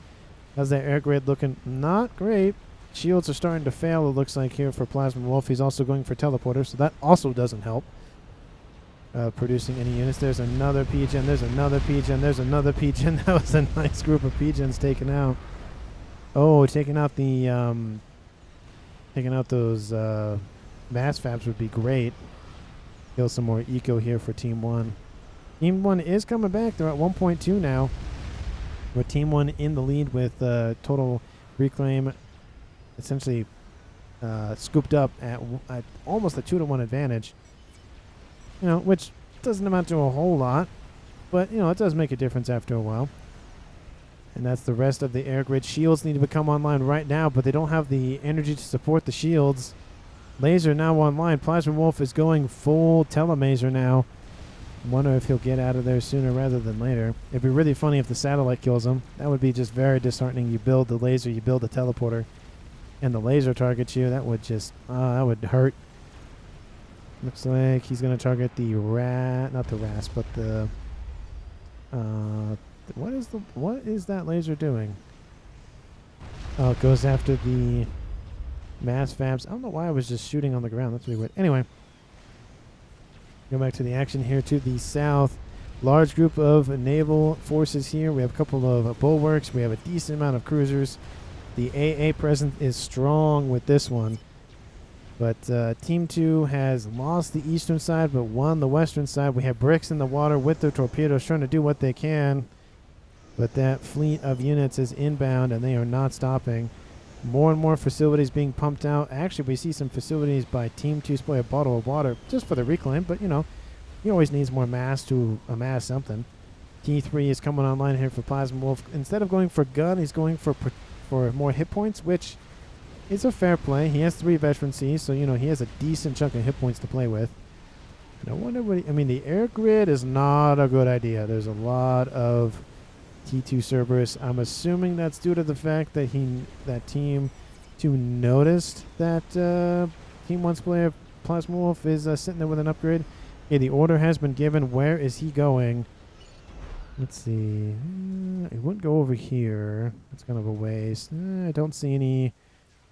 How's that air grid looking? Not great. Shields are starting to fail, it looks like, here for Plasma Wolf. He's also going for teleporter, so that also doesn't help producing any units. There's another pigeon. There's another pigeon. There's another pigeon. That was a nice group of pigeons taken out. Oh, taking out those mass fabs would be great. Kill some more eco here for Team 1. Team 1 is coming back. They're at 1.2 now. With Team 1 in the lead with total reclaim essentially scooped up at almost a 2-to-1 advantage. Which doesn't amount to a whole lot, but it does make a difference after a while. And that's the rest of the air grid. Shields need to become online right now, but they don't have the energy to support the shields. Laser now online. Plasma Wolf is going full telemaser now. Wonder if he'll get out of there sooner rather than later. It'd be really funny if the satellite kills him. That would be just very disheartening. You build the laser, you build the teleporter, and the laser targets you. That would just, that would hurt. Looks like he's going to target the not the RAS, but the, what is that laser doing? Oh, it goes after the mass fabs. I don't know why I was just shooting on the ground. That's really weird. Anyway. Go back to the action here to the south. Large group of naval forces here. We have a couple of bulwarks. We have a decent amount of cruisers. The AA presence is strong with this one. But Team 2 has lost the eastern side but won the western side. We have bricks in the water with their torpedoes trying to do what they can. But that fleet of units is inbound and they are not stopping. More and more facilities being pumped out. Actually, we see some facilities by Team 2 spray a bottle of water just for the reclaim, but he always needs more mass to amass something. T3 is coming online here for Plasma Wolf. Instead of going for gun, he's going for more hit points, which is a fair play. He has 3 veteran Cs, so he has a decent chunk of hit points to play with. And I wonder what the air grid is not a good idea. There's a lot of T2 Cerberus. I'm assuming that's due to the fact that Team 2 noticed that Team 1's player Plasma Wolf is sitting there with an upgrade. Okay, the order has been given. Where is he going? Let's see. It wouldn't go over here. That's kind of a waste. I don't see any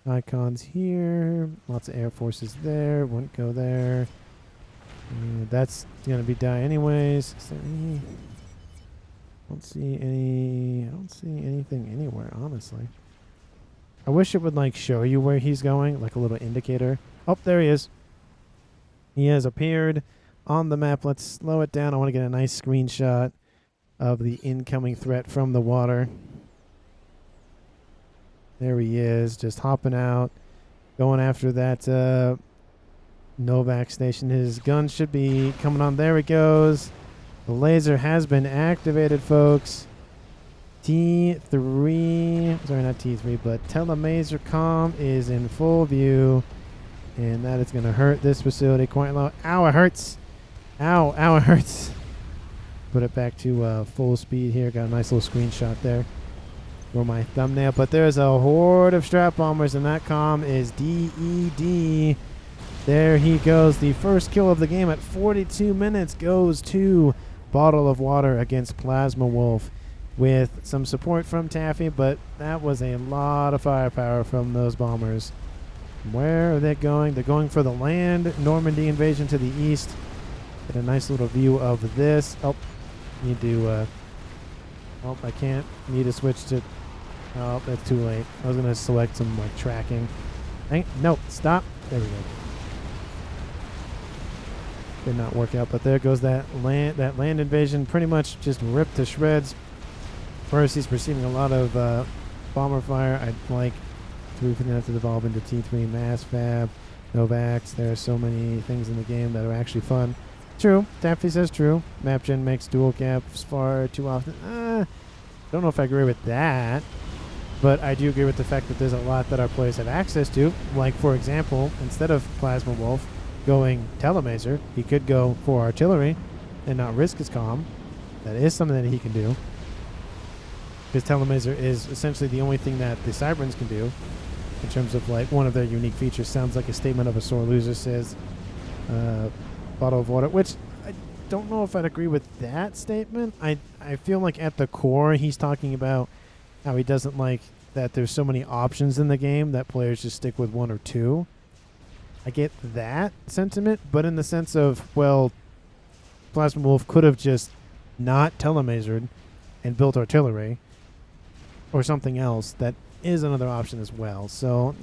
icons here. Lots of air forces there. Wouldn't go there. That's going to be die anyways. Is there any... I don't see anything anywhere, honestly. I wish it would show you where he's going, like a little indicator. Oh, there he is. He has appeared on the map. Let's slow it down. I want to get a nice screenshot of the incoming threat from the water. There he is, just hopping out, going after that Novak station. His gun should be coming on. There it goes. The laser has been activated, folks. T3, sorry, not T3, but Telemaser Com is in full view. And that is going to hurt this facility quite low. Ow, it hurts. Ow, ow, it hurts. Put it back to full speed here. Got a nice little screenshot there for my thumbnail. But there's a horde of strat bombers, and that comm is DED. There he goes. The first kill of the game at 42 minutes goes to Bottle of Water against Plasma Wolf with some support from Taffy, but that was a lot of firepower from those bombers. Where are they going? They're going for the land Normandy invasion to the east. Get a nice little view of this. Oh, need to oh, I can't. Need to switch to, oh, that's too late. I was going to select some like tracking. No, stop. There we go. Did not work out, but there goes that land invasion, pretty much just ripped to shreds. First, he's receiving a lot of bomber fire. I'd like to have to devolve into T3 mass fab, Novax. There are so many things in the game that are actually fun. True, Taffy says true. Map gen makes dual caps far too often. Don't know if I agree with that, but I do agree with the fact that there's a lot that our players have access to. Like, for example, instead of Plasma Wolf going Telemazer, he could go for artillery and not risk his comm. That is something that he can do, because Telemazer is essentially the only thing that the Cyberns can do in terms of like one of their unique features. Sounds like a statement of a sore loser, says Bottle of Water, which I don't know if I'd agree with that statement. I feel like at the core he's talking about how he doesn't like that there's so many options in the game that players just stick with one or two. I get that sentiment, but in the sense of, well, Plasma Wolf could have just not telemazered and built artillery or something else. That is another option as well. So,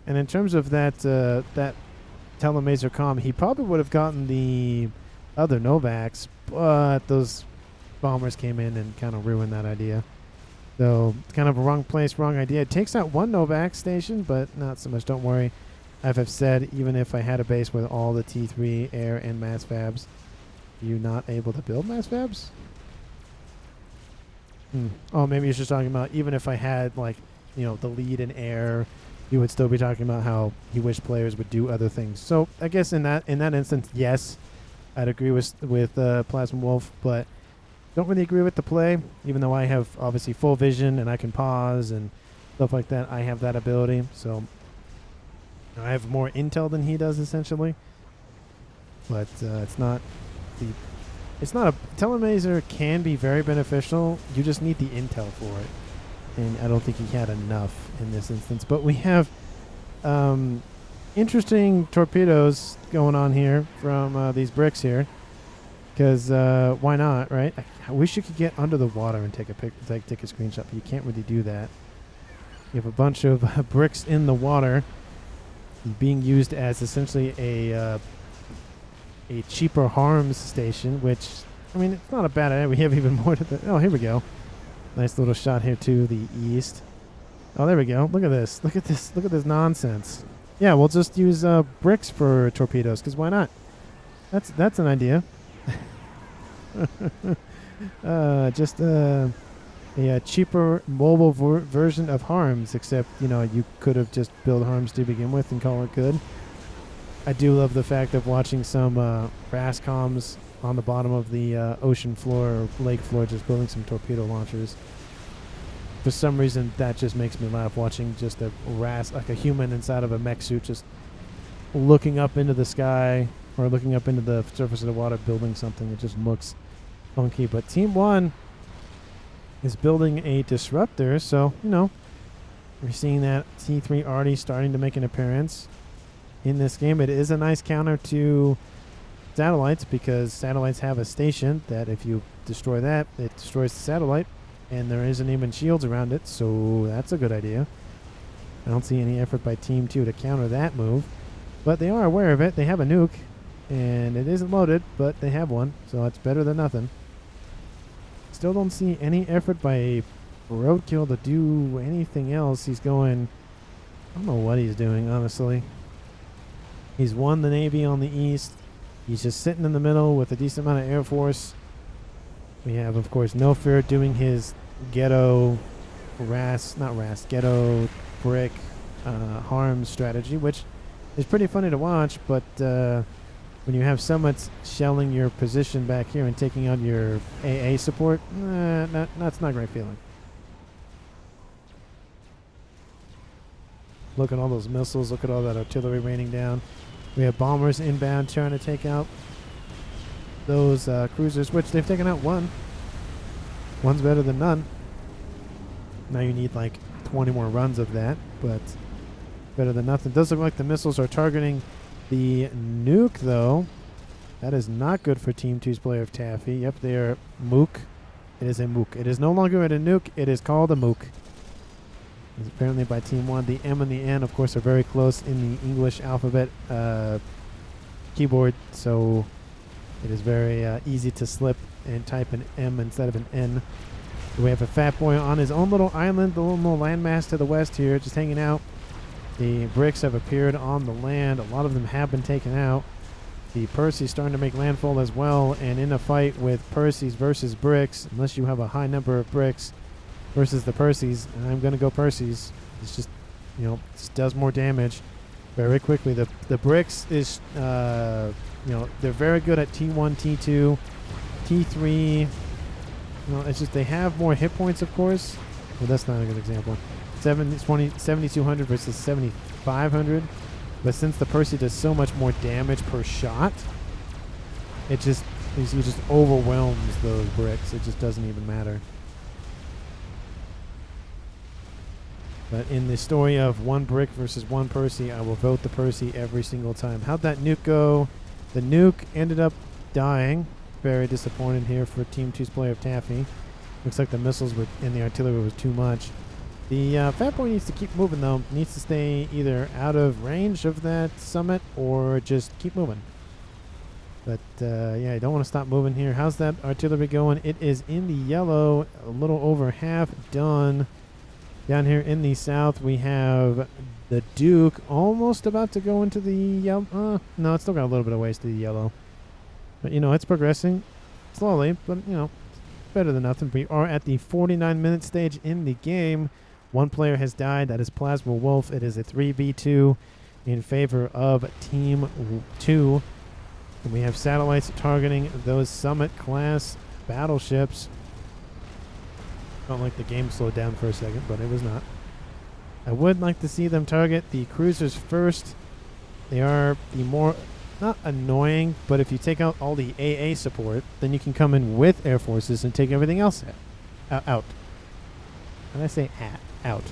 and in terms of that that telemazer comm, he probably would have gotten the other Novax, but those bombers came in and kind of ruined that idea. So, it's kind of a wrong place, wrong idea. It takes out one Novax station, but not so much. Don't worry. As I've said, even if I had a base with all the T3 air and mass fabs, you not able to build mass fabs? Oh, maybe he's just talking about even if I had, like, you know, the lead in air, you would still be talking about how he wished players would do other things. So I guess in that instance, yes, I'd agree with Plasma Wolf, but don't really agree with the play. Even though I have obviously full vision and I can pause and stuff like that, I have that ability. So I have more intel than he does essentially, but it's not the. It's not a telemazer can be very beneficial. You just need the intel for it, and I don't think he had enough in this instance. But we have interesting torpedoes going on here from these bricks here, because why not, right? I wish you could get under the water and take a screenshot, but you can't really do that. You have a bunch of bricks in the water being used as essentially a cheaper harms station, which, I mean, it's not a bad idea. We have even more to the... Oh, here we go. Nice little shot here to the east. Oh, there we go. Look at this. Look at this. Look at this nonsense. Yeah, we'll just use bricks for torpedoes, because why not? That's an idea. Just a cheaper mobile version of harms, except, you know, you could have just built harms to begin with and call it good. I do love the fact of watching some RAS comms on the bottom of the ocean floor or lake floor just building some torpedo launchers. For some reason, that just makes me laugh, watching just a RAS, like a human inside of a mech suit, just looking up into the sky or looking up into the surface of the water building something. It just looks funky. But Team 1 is building a disruptor, so, you know, we're seeing that T3 already starting to make an appearance in this game. It is a nice counter to satellites, because satellites have a station that if you destroy that, it destroys the satellite, and there isn't even shields around it, so that's a good idea. I don't see any effort by Team 2 to counter that move, but they are aware of it. They have a nuke, and it isn't loaded, but they have one, so it's better than nothing. Still don't see any effort by Roadkill to do anything else. He's going... I don't know what he's doing, honestly. He's won the Navy on the east. He's just sitting in the middle with a decent amount of Air Force. We have, of course, No Fear doing his ghetto ghetto brick harm strategy, which is pretty funny to watch, but when you have Summits shelling your position back here and taking out your AA support, that's not a great feeling. Look at all those missiles. Look at all that artillery raining down. We have bombers inbound trying to take out those cruisers, which they've taken out one. One's better than none. Now you need like 20 more runs of that, but better than nothing. Does look like the missiles are targeting the Nuke, though. That is not good for Team 2's player of Taffy. Yep, they are Mook. It is a Mook. It is no longer a Nuke. It is called a Mook. It's apparently by Team 1. The M and the N, of course, are very close in the English alphabet keyboard, so it is very easy to slip and type an M instead of an N. We have a Fat Boy on his own little island, the little landmass to the west here, just hanging out. The bricks have appeared on the land. A lot of them have been taken out. The Percy's starting to make landfall as well, and in a fight with Percy's versus bricks, unless you have a high number of bricks versus the Percy's, and I'm going to go Percy's. It's just, just does more damage very quickly. The bricks is, they're very good at T1, T2, T3. It's just they have more hit points, of course. Well, that's not a good example. 7,200 versus 7,500. But since the Percy does so much more damage per shot, it just overwhelms those bricks. It just doesn't even matter. But in the story of one brick versus one Percy, I will vote the Percy every single time. How'd that Nuke go? The Nuke ended up dying. Very disappointed here for Team 2's player of Taffy. Looks like the missiles and the artillery was too much. The Fat Boy needs to keep moving, though. Needs to stay either out of range of that summit or just keep moving. But, yeah, I don't want to stop moving here. How's that artillery going? It is in the yellow, a little over half done. Down here in the south, we have the Duke almost about to go into the yellow. No, it's still got a little bit of ways to the yellow. But, it's progressing slowly, but, better than nothing. We are at the 49-minute stage in the game. One player has died. That is Plasma Wolf. It is a 3v2 in favor of Team 2. And we have satellites targeting those Summit-class battleships. Felt like the game slowed down for a second, but it was not. I would like to see them target the cruisers first. They are the more, not annoying, but if you take out all the AA support, then you can come in with air forces and take everything else out. And I say out.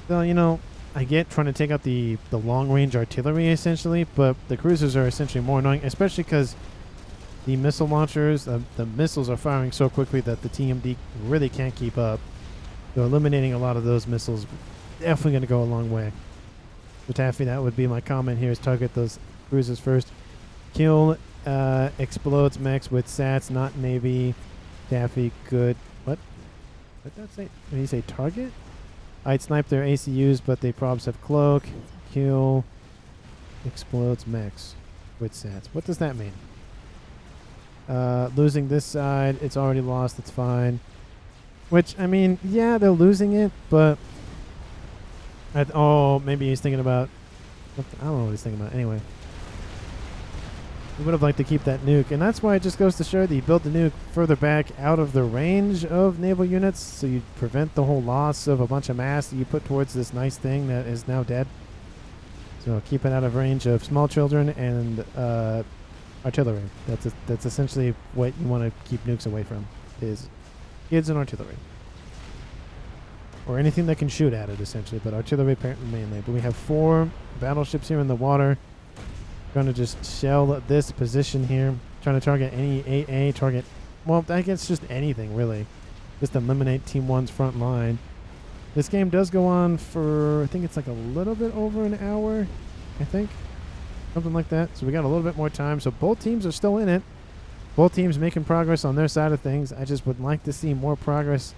So, I get trying to take out the long-range artillery, essentially, but the cruisers are essentially more annoying, especially because the missile launchers, the missiles are firing so quickly that the TMD really can't keep up. So eliminating a lot of those missiles definitely going to go a long way. So Taffy, that would be my comment here, is target those cruisers first. Kill explodes mechs with sats, not Navy. Taffy, good. What did that say? Did he say target? I'd snipe their ACUs, but they probs have cloak. Kill explodes mechs with sats. What does that mean? Losing this side, it's already lost, it's fine. Which, yeah, they're losing it, but maybe he's thinking about, I don't know what he's thinking about. Anyway, we would have liked to keep that nuke, and that's why it just goes to show that you build the nuke further back out of the range of naval units, so you prevent the whole loss of a bunch of mass that you put towards this nice thing that is now dead. So keep it out of range of small children and artillery. That's essentially what you want to keep nukes away from, is kids and artillery. Or anything that can shoot at it, essentially, but artillery mainly. But we have 4 battleships here in the water. Going to just shell this position here. Trying to target any AA target. Well, I guess just anything, really. Just eliminate Team 1's front line. This game does go on for, I think it's like a little bit over an hour, I think. Something like that. So we got a little bit more time. So both teams are still in it. Both teams making progress on their side of things. I just would like to see more progress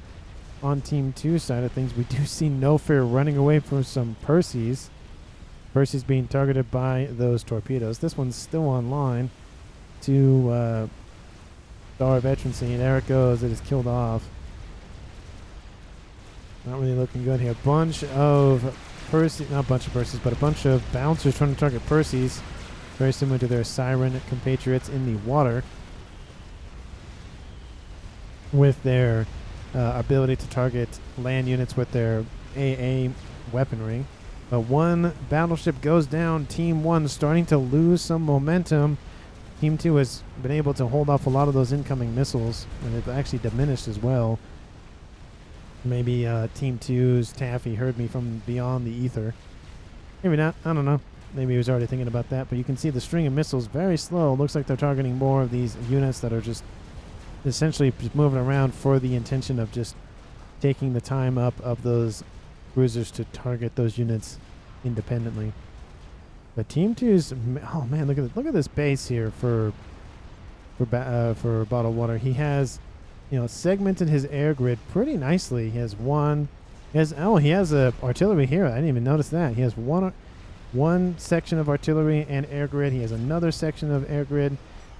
on Team 2's side of things. We do see No Fear running away from some Percy's. Percy's being targeted by those torpedoes. This one's still online to Star Veterancy. There it goes. It is killed off. Not really looking good here. Bunch of Percy, not a bunch of Percys, but a bunch of bouncers trying to target Percys. Very similar to their Siren compatriots in the water, with their ability to target land units with their AA weaponry. But one battleship goes down. Team 1 starting to lose some momentum. Team 2 has been able to hold off a lot of those incoming missiles, and they've actually diminished as well. Maybe Team 2's Taffy heard me from beyond the ether. Maybe not. I don't know. Maybe he was already thinking about that. But you can see the string of missiles very slow. Looks like they're targeting more of these units that are just essentially just moving around for the intention of just taking the time up of those cruisers to target those units independently. But Team 2's, oh man, look at this base here for Bottled Water. He has, segmented his air grid pretty nicely. He has a artillery here. I didn't even notice that. He has one section of artillery and air grid. He has another section of air grid.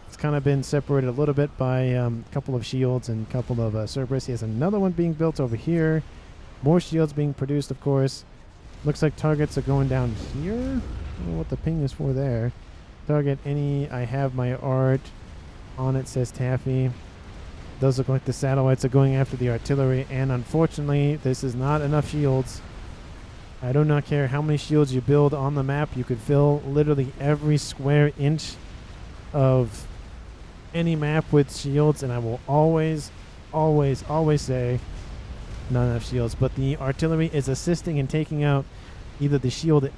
It's kind of been separated a little bit by a couple of shields and a couple of Cerberus. He has another one being built over here. More shields being produced, of course. Looks like targets are going down here. I don't know what the ping is for there. Target any. I have my art on it, says Taffy. Those look like the satellites are going after the artillery, and unfortunately, this is not enough shields. I do not care how many shields you build on the map. You could fill literally every square inch of any map with shields, and I will always say not enough shields. But the artillery is assisting in taking out either the shield,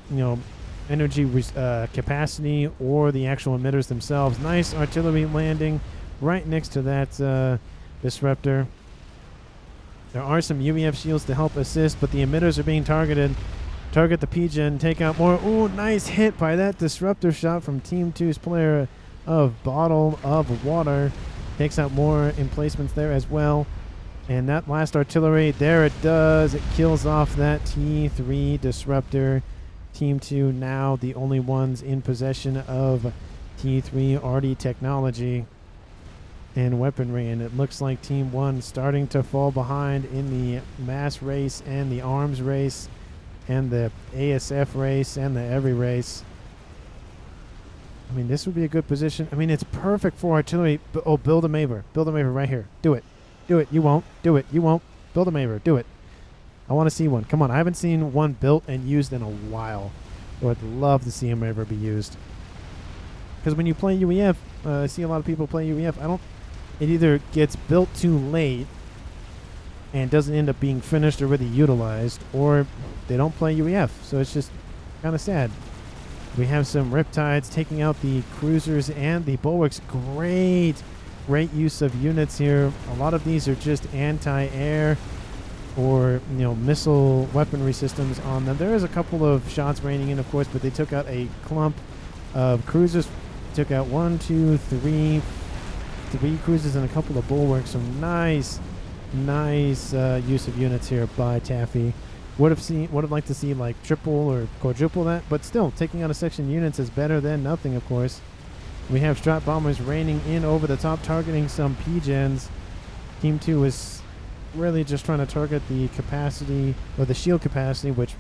energy capacity, or the actual emitters themselves. Nice artillery landing right next to that disruptor. There are some UEF shields to help assist, but the emitters are being targeted. Target the PGen, take out more. Ooh, nice hit by that disruptor shot from Team 2's player of Bottle of Water. Takes out more emplacements there as well. And that last artillery, there it does. It kills off that T3 disruptor. Team 2 now the only ones in possession of T3 RD technology and weaponry, and it looks like Team 1 starting to fall behind in the mass race and the arms race and the ASF race and the every race. I mean, this would be a good position. I mean, it's perfect for artillery. Oh, build a Maver. Build a Maver right here. Do it. Do it. You won't. Do it. You won't. Build a Maver. Do it. I want to see one. Come on. I haven't seen one built and used in a while. So I'd love to see a Maver be used. Because when you play UEF, I see a lot of people play UEF. It either gets built too late and doesn't end up being finished or really utilized, or they don't play UEF. So it's just kind of sad. We have some Riptides taking out the cruisers and the bulwarks. Great use of units here. A lot of these are just anti-air or missile weaponry systems on them. There is a couple of shots raining in, of course, but they took out a clump of cruisers. Took out 1, 2, 3 cruisers and a couple of bulwarks. Some nice use of units here by Taffy. Would have liked to see like triple or quadruple that, but still, taking out a section units is better than nothing, of course. We have Strat Bombers raining in over the top, targeting some PGens. Team 2 is really just trying to target the capacity, or the shield capacity, which,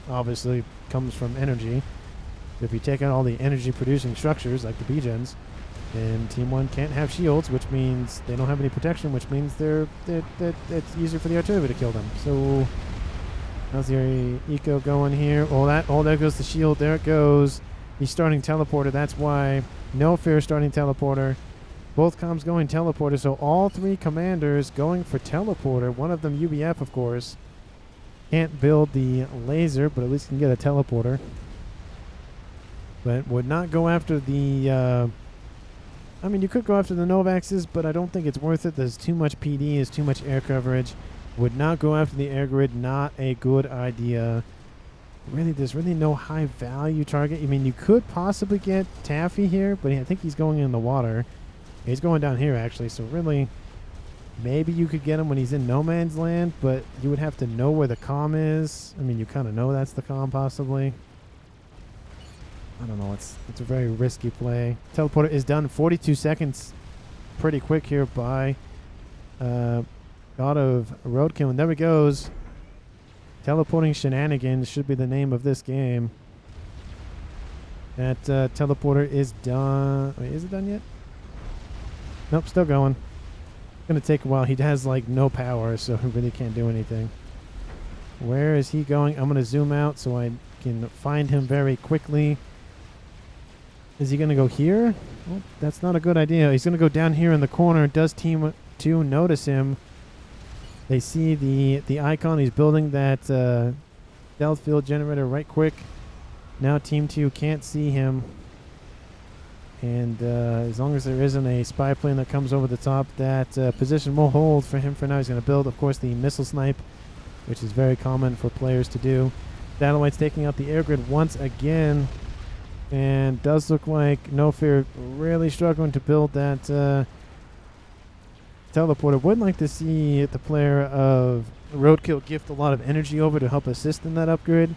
obviously comes from energy. If you take out all the energy-producing structures, like the PGens, then Team 1 can't have shields, which means they don't have any protection, which means it's easier for the artillery to kill them. So how's the eco going here? There goes the shield. There it goes. He's starting teleporter. That's why. No fear starting teleporter. Both comms going teleporter. So all three commanders going for teleporter. One of them UBF, of course. Can't build the laser, but at least can get a teleporter. But would not go after the... you could go after the Novaxes, but I don't think it's worth it. There's too much PD. There's too much air coverage. Would not go after the air grid. Not a good idea. Really, there's really no high value target. You could possibly get Taffy here, but I think he's going in the water. He's going down here, actually. So really, maybe you could get him when he's in no man's land, but you would have to know where the comm is. You kind of know that's the comm, possibly. I don't know. It's a very risky play. Teleporter is done. 42 seconds. Pretty quick here by God of Roadkill. And there he goes. Teleporting Shenanigans should be the name of this game. That teleporter is done. Wait, is it done yet? Nope, still going. It's going to take a while. He has like no power, so he really can't do anything. Where is he going? I'm going to zoom out so I can find him very quickly. Is he going to go here? Well, that's not a good idea. He's going to go down here in the corner. Does Team 2 notice him? They see the icon. He's building that stealth field generator right quick. Now Team 2 can't see him. And as long as there isn't a spy plane that comes over the top, that position will hold for him for now. He's going to build, of course, the missile snipe, which is very common for players to do. Satellite's taking out the air grid once again. And does look like No Fear really struggling to build that teleporter. Would like to see the player of Roadkill gift a lot of energy over to help assist in that upgrade.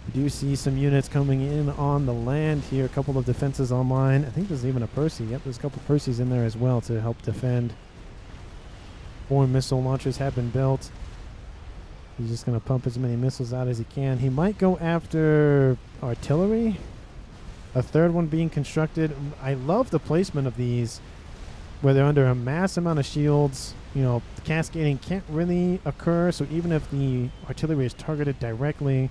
We do see some units coming in on the land here. A couple of defenses online. I think there's even a Percy. Yep, there's a couple Percys in there as well to help defend. 4 missile launchers have been built. He's just going to pump as many missiles out as he can. He might go after artillery. A third one being constructed. I love the placement of these, where they're under a mass amount of shields. You know, the cascading can't really occur, so even if the artillery is targeted directly,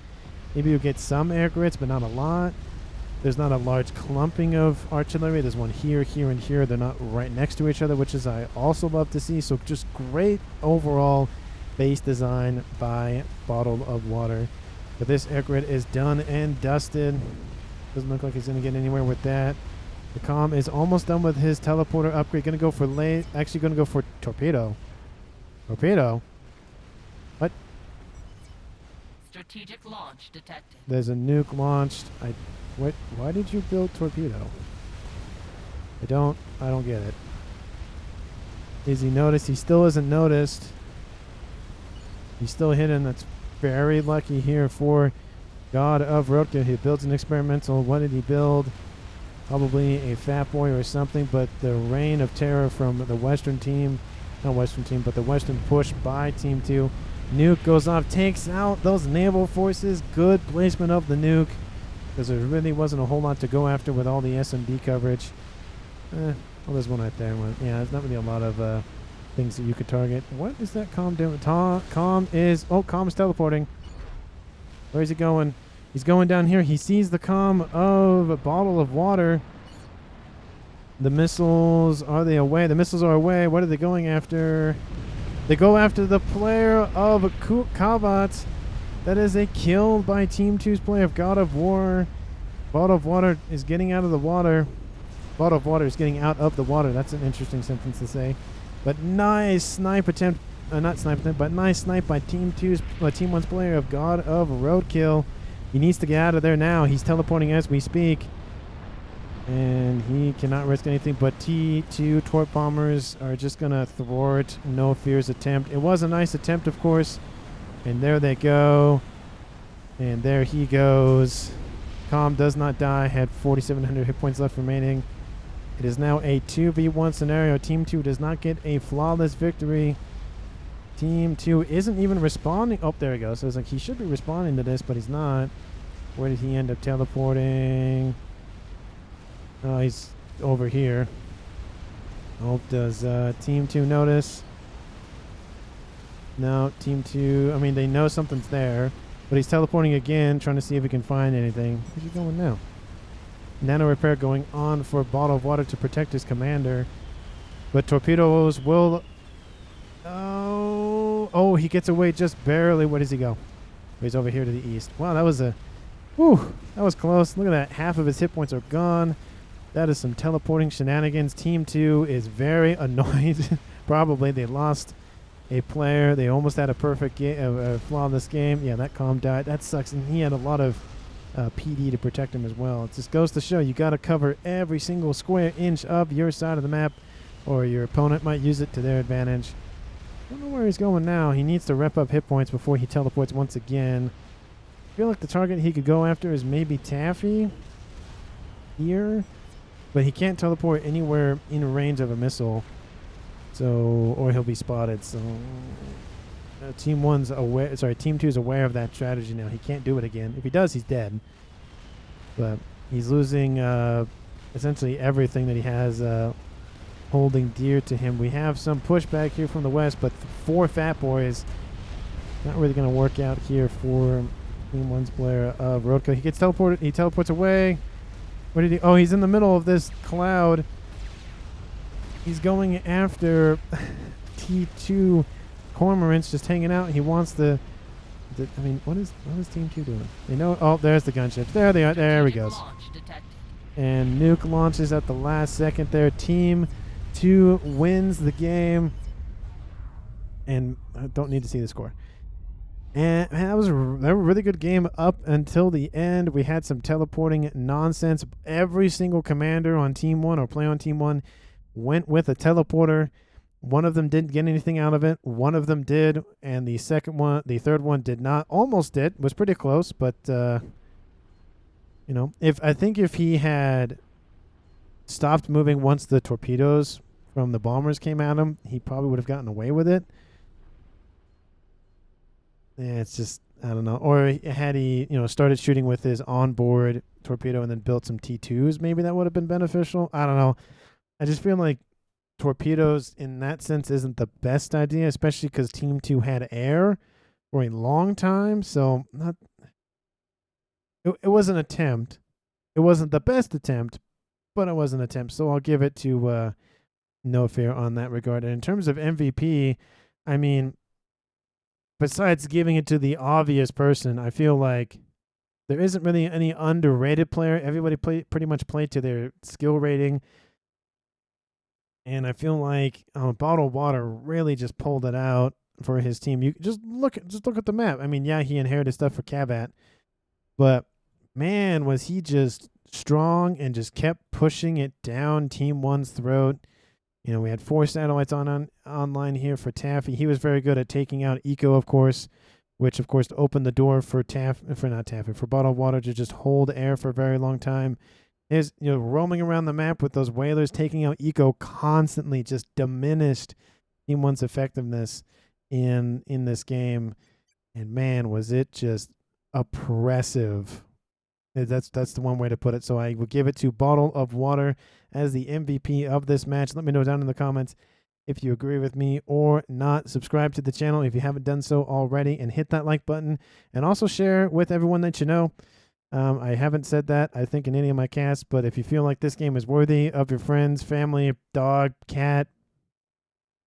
maybe you'll get some air grids, but not a lot. There's not a large clumping of artillery. There's one here, here, and here. They're not right next to each other, which is I also love to see. So just great overall base design by Bottle of Water. But this air grid is done and dusted. Doesn't look like he's going to get anywhere with that. The comm is almost done with his teleporter upgrade. Going to go for actually going to go for torpedo. Torpedo? What? Strategic launch detected. There's a nuke launched. What? Why did you build torpedo? I don't get it. Is he noticed? He still isn't noticed. He's still hidden. That's very lucky here for God of Roadkill. He builds an experimental. What did he build? Probably a FAF boy or something, but the reign of terror from the Western team, not Western team, but the Western push by Team 2. Nuke goes off, takes out those naval forces. Good placement of the nuke, because there really wasn't a whole lot to go after with all the SMD coverage. Well, there's one right there. Yeah, there's not really a lot of things that you could target. What is that comm doing? Comm is teleporting. Where is he going? He's going down here. He sees the comm of a Bottle of Water. The missiles, are they away? The missiles are away. What are they going after? They go after the player of Kavat. That is a kill by Team 2's player of God of War. Bottle of Water is getting out of the water. Bottle of Water is getting out of the water. That's an interesting sentence to say. But nice snipe attempt. Not snipe attempt, but nice snipe by Team 1's player of God of Roadkill. He needs to get out of there now. He's teleporting as we speak. And he cannot risk anything, but T2 Torp Bombers are just going to thwart No Fear's attempt. It was a nice attempt, of course. And there they go. And there he goes. Comm does not die. Had 4,700 hit points left remaining. It is now a 2v1 scenario. Team 2 does not get a flawless victory. Team 2 isn't even responding. Oh, there he goes. So it's like he should be responding to this, but he's not. Where did he end up teleporting? Oh, he's over here. Oh, does Team 2 notice? No, Team 2, I mean, they know something's there, but he's teleporting again, trying to see if he can find anything. Where's he going now? Nano repair going on for Bottle of Water to protect his commander. But torpedoes will... Oh, he gets away just barely. Where does he go? He's over here to the east. Wow, that was a... Whew, that was close. Look at that. Half of his hit points are gone. That is some teleporting shenanigans. Team 2 is very annoyed. Probably they lost a player. They almost had a perfect flawless game. Yeah, that comm died. That sucks. And he had a lot of PD to protect him as well. It just goes to show you got to cover every single square inch of your side of the map, or your opponent might use it to their advantage. I don't know where he's going now. He needs to rep up hit points before he teleports once again. I feel like the target he could go after is maybe Taffy here, but he can't teleport anywhere in range of a missile, so, or he'll be spotted. So Team 1's aware. Sorry, Team 2 is aware of that strategy now. He can't do it again. If he does, he's dead. But he's losing essentially everything that he has holding dear to him. We have some pushback here from the west, but 4 Fat Boys not really going to work out here for Team 1's player of Rodko. He gets teleported. He teleports away. Where did he? Oh, he's in the middle of this cloud. He's going after T2 Cormorants, just hanging out. He wants the I mean, what is Team 2 doing? They know. Oh, there's the gunships. There they are. There he goes. And Nuke launches at the last second there. Team 2 wins the game. And I don't need to see the score. And man, that was a really good game up until the end. We had some teleporting nonsense. Every single commander on Team 1 or play on Team 1 went with a teleporter. One of them didn't get anything out of it. One of them did, and the third one did not. Almost did. Was pretty close, but you know, I think if he had stopped moving once the torpedoes from the bombers came at him, he probably would have gotten away with it. Yeah, it's just, I don't know. Or had he, started shooting with his onboard torpedo and then built some T2s, maybe that would have been beneficial. I don't know. I just feel like torpedoes in that sense isn't the best idea, especially because Team 2 had air for a long time. So it was an attempt. It wasn't the best attempt, but it was an attempt. So I'll give it to No Fear on that regard. And in terms of MVP, I mean, besides giving it to the obvious person, I feel like there isn't really any underrated player. Everybody pretty much played to their skill rating. And I feel like Bottled Water really just pulled it out for his team. You just look at the map. I mean, yeah, he inherited stuff for Cabat, but man, was he just strong and just kept pushing it down Team 1's throat. We had 4 satellites online here for Taffy. He was very good at taking out Eco, of course, which of course opened the door for Bottled Water to just hold air for a very long time. Is roaming around the map with those whalers taking out Eco constantly just diminished Team 1's effectiveness in this game, and man, was it just oppressive. That's the one way to put it. So I would give it to Bottle of Water as the MVP of this match. Let me know down in the comments if you agree with me or not. Subscribe to the channel if you haven't done so already, and hit that like button, and also share with everyone that you know. I haven't said that, I think, in any of my casts, but if you feel like this game is worthy of your friends, family, dog, cat,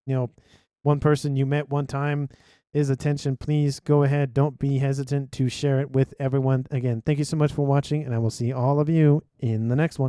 one person you met one time is attention, please go ahead. Don't be hesitant to share it with everyone. Again, thank you so much for watching, and I will see all of you in the next one.